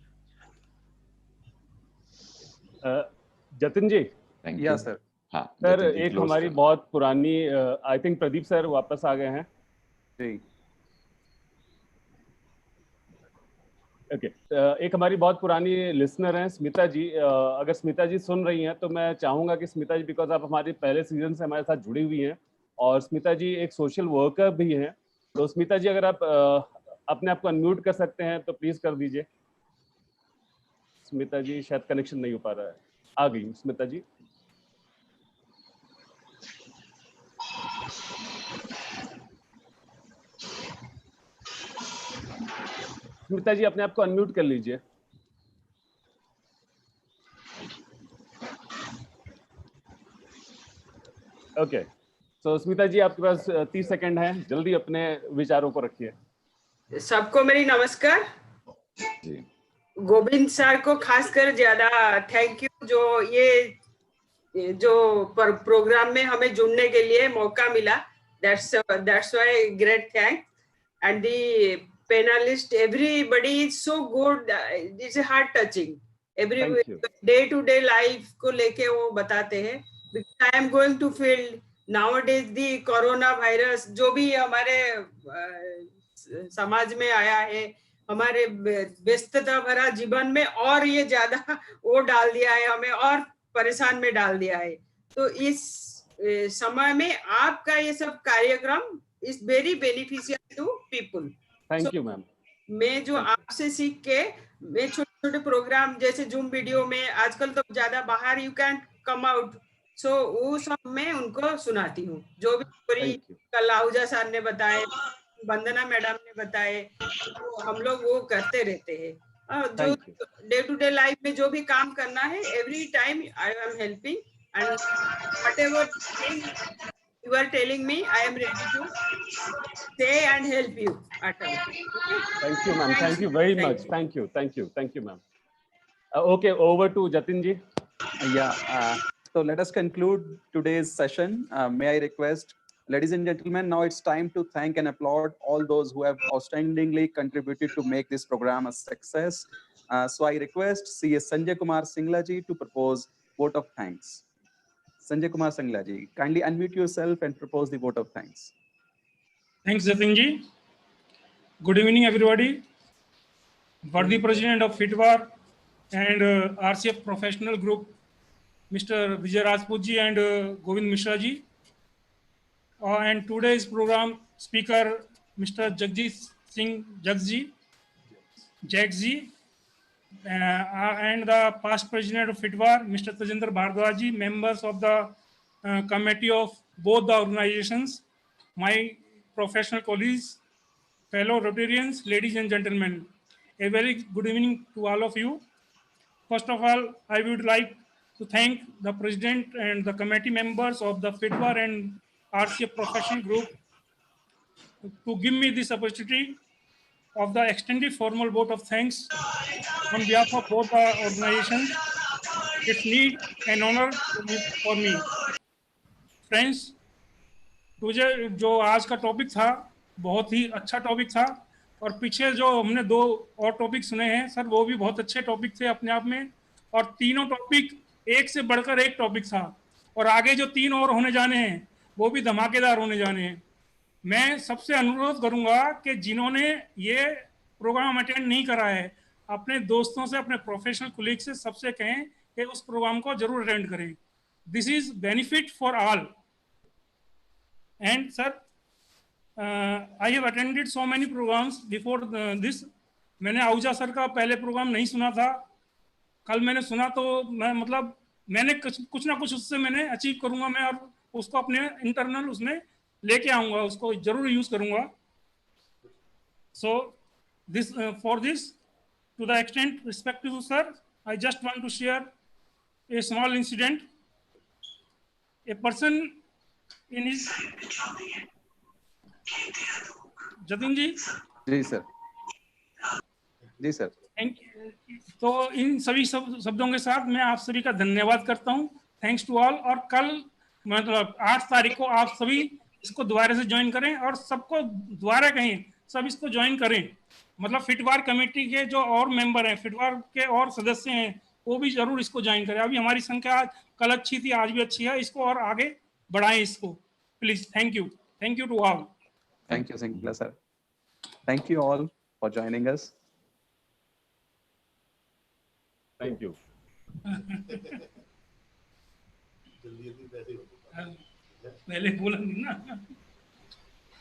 Jatin ji. Thank या यू सर। हाँ सर जतिन जी, एक close हमारी करो। बहुत पुरानी, आई थिंक प्रदीप सर वापस आ गए हैं। जी। ओके, एक हमारी बहुत पुरानी लिसनर हैं स्मिता जी। अगर स्मिता जी सुन रही हैं तो मैं चाहूंगा कि स्मिता जी, बिकॉज आप हमारे पहले सीजन से हमारे साथ जुड़ी हुई हैं और स्मिता जी एक सोशल वर्कर भी हैं, तो स्मिता जी अगर आप अपने आप को अनम्यूट कर सकते हैं तो प्लीज कर दीजिए। स्मिता जी शायद कनेक्शन नहीं हो पा रहा है। आ गई स्मिता जी। स्मिता जी अपने आप को अनम्यूट कर लीजिए। ओके, तो स्मिता जी आपके पास 30 सेकंड है, जल्दी अपने विचारों को रखिए। सबको मेरी नमस्कार। जी गोविंद सर को खासकर ज्यादा थैंक यू, जो ये जो प्रोग्राम में हमें जुड़ने के लिए मौका मिला। That's why great thanks. And the panelist, everybody is so good. It's heart touching. Every Thank you. day to day life को लेके वो बताते हैं। Because I am going to field nowadays the corona virus जो भी हमारे समाज में आया है, हमारे व्यस्तता भरा जीवन में और ये ज्यादा वो डाल दिया है, हमें और परेशान में डाल दिया है। तो इस समय में आपका ये सब कार्यक्रम is very beneficial to people. Thank you ma'am. मैं जो आपसे सीख के मैं छोटे छोटे प्रोग्राम जैसे जूम वीडियो में, आजकल तो ज्यादा बाहर यू कैन कम आउट, सो वो सब मैं उनको सुनाती हूँ। जो भी पूरी कल आहूजा सर ने बताए, वंदना मैडम ने बताए, तो हम लोग वो करते रहते हैं। जो डे टू डे लाइफ में जो भी काम करना है, every time I am helping and whatever you are telling me, I am ready to say and help you. Okay? Thank you ma'am, thank you very much. Thank you ma'am. Okay, over to Jatin ji. Yeah, so let us conclude today's session. May I request, ladies and gentlemen, now it's time to thank and applaud all those who have outstandingly contributed to make this program a success. So I request CS Sanjay Kumar Singla ji to propose vote of thanks. Sanjay Kumar Singla ji, kindly unmute yourself and propose the vote of thanks. Thanks, Jatin ji. Good evening, everybody. Worthy President of FITWAR and RCF Professional Group, Mr. Vijay Rajput ji and Govind Mishra ji. And today's program speaker, Mr. Jagjeet Singh Jags ji. And the past president of FITWAR, Mr. Tajinder Bhardwaj ji, members of the committee of both the organizations, my professional colleagues, fellow Rotarians, ladies and gentlemen, a very good evening to all of you. First of all, I would like to thank the president and the committee members of the FITWAR and RCF Professional Group to give me this opportunity of the extended formal vote of thanks on behalf of both the organizations. It's need and honor for me. Friends, मुझे जो आज का topic था बहुत ही अच्छा topic था, और पीछे जो हमने 2 और टॉपिक सुने हैं सर, वो भी बहुत अच्छे टॉपिक थे अपने आप में, और तीनों टॉपिक एक से बढ़कर एक टॉपिक था, और आगे जो 3 और होने जाने हैं वो भी धमाकेदार होने जाने हैं। मैं सबसे अनुरोध करूंगा कि जिन्होंने ये प्रोग्राम अटेंड नहीं करा है, अपने दोस्तों से, अपने प्रोफेशनल कोलीग से सबसे कहें कि उस प्रोग्राम को जरूर अटेंड करें। This is benefit for all. And sir, I have attended so many programs before this. मैंने आहूजा सर का पहले प्रोग्राम नहीं सुना था, कल मैंने सुना, तो मैं मतलब मैंने कुछ ना कुछ उससे मैंने अचीव करूंगा मैं, और उसको अपने इंटरनल उसमें लेके आऊंगा, उसको जरूर यूज करूंगा। So this for this, to the extent respective sir, I just want to share a small incident. A person in his, Jatin ji. Ji sir. Ji sir. तो इन सभी शब्दों के साथ मैं आप सभी का धन्यवाद करता हूं। Thanks to all. और कल मतलब 8 तारीख को आप सभी इसको दोबारा से ज्वाइन करें और सबको दोबारा कहें सब इसको ज्वाइन करें। मतलब फिटवार कमेटी के जो और मेंबर हैं, फिटवार के और सदस्य हैं, वो भी जरूर इसको ज्वाइन करें। अभी हमारी संख्या कल अच्छी थी, आज भी अच्छी है, इसको और आगे बढ़ाएं इसको please. Thank you to all. Thank you, Singla sir. Thank you all for joining us. Thank you. पहले बोला नहीं ना।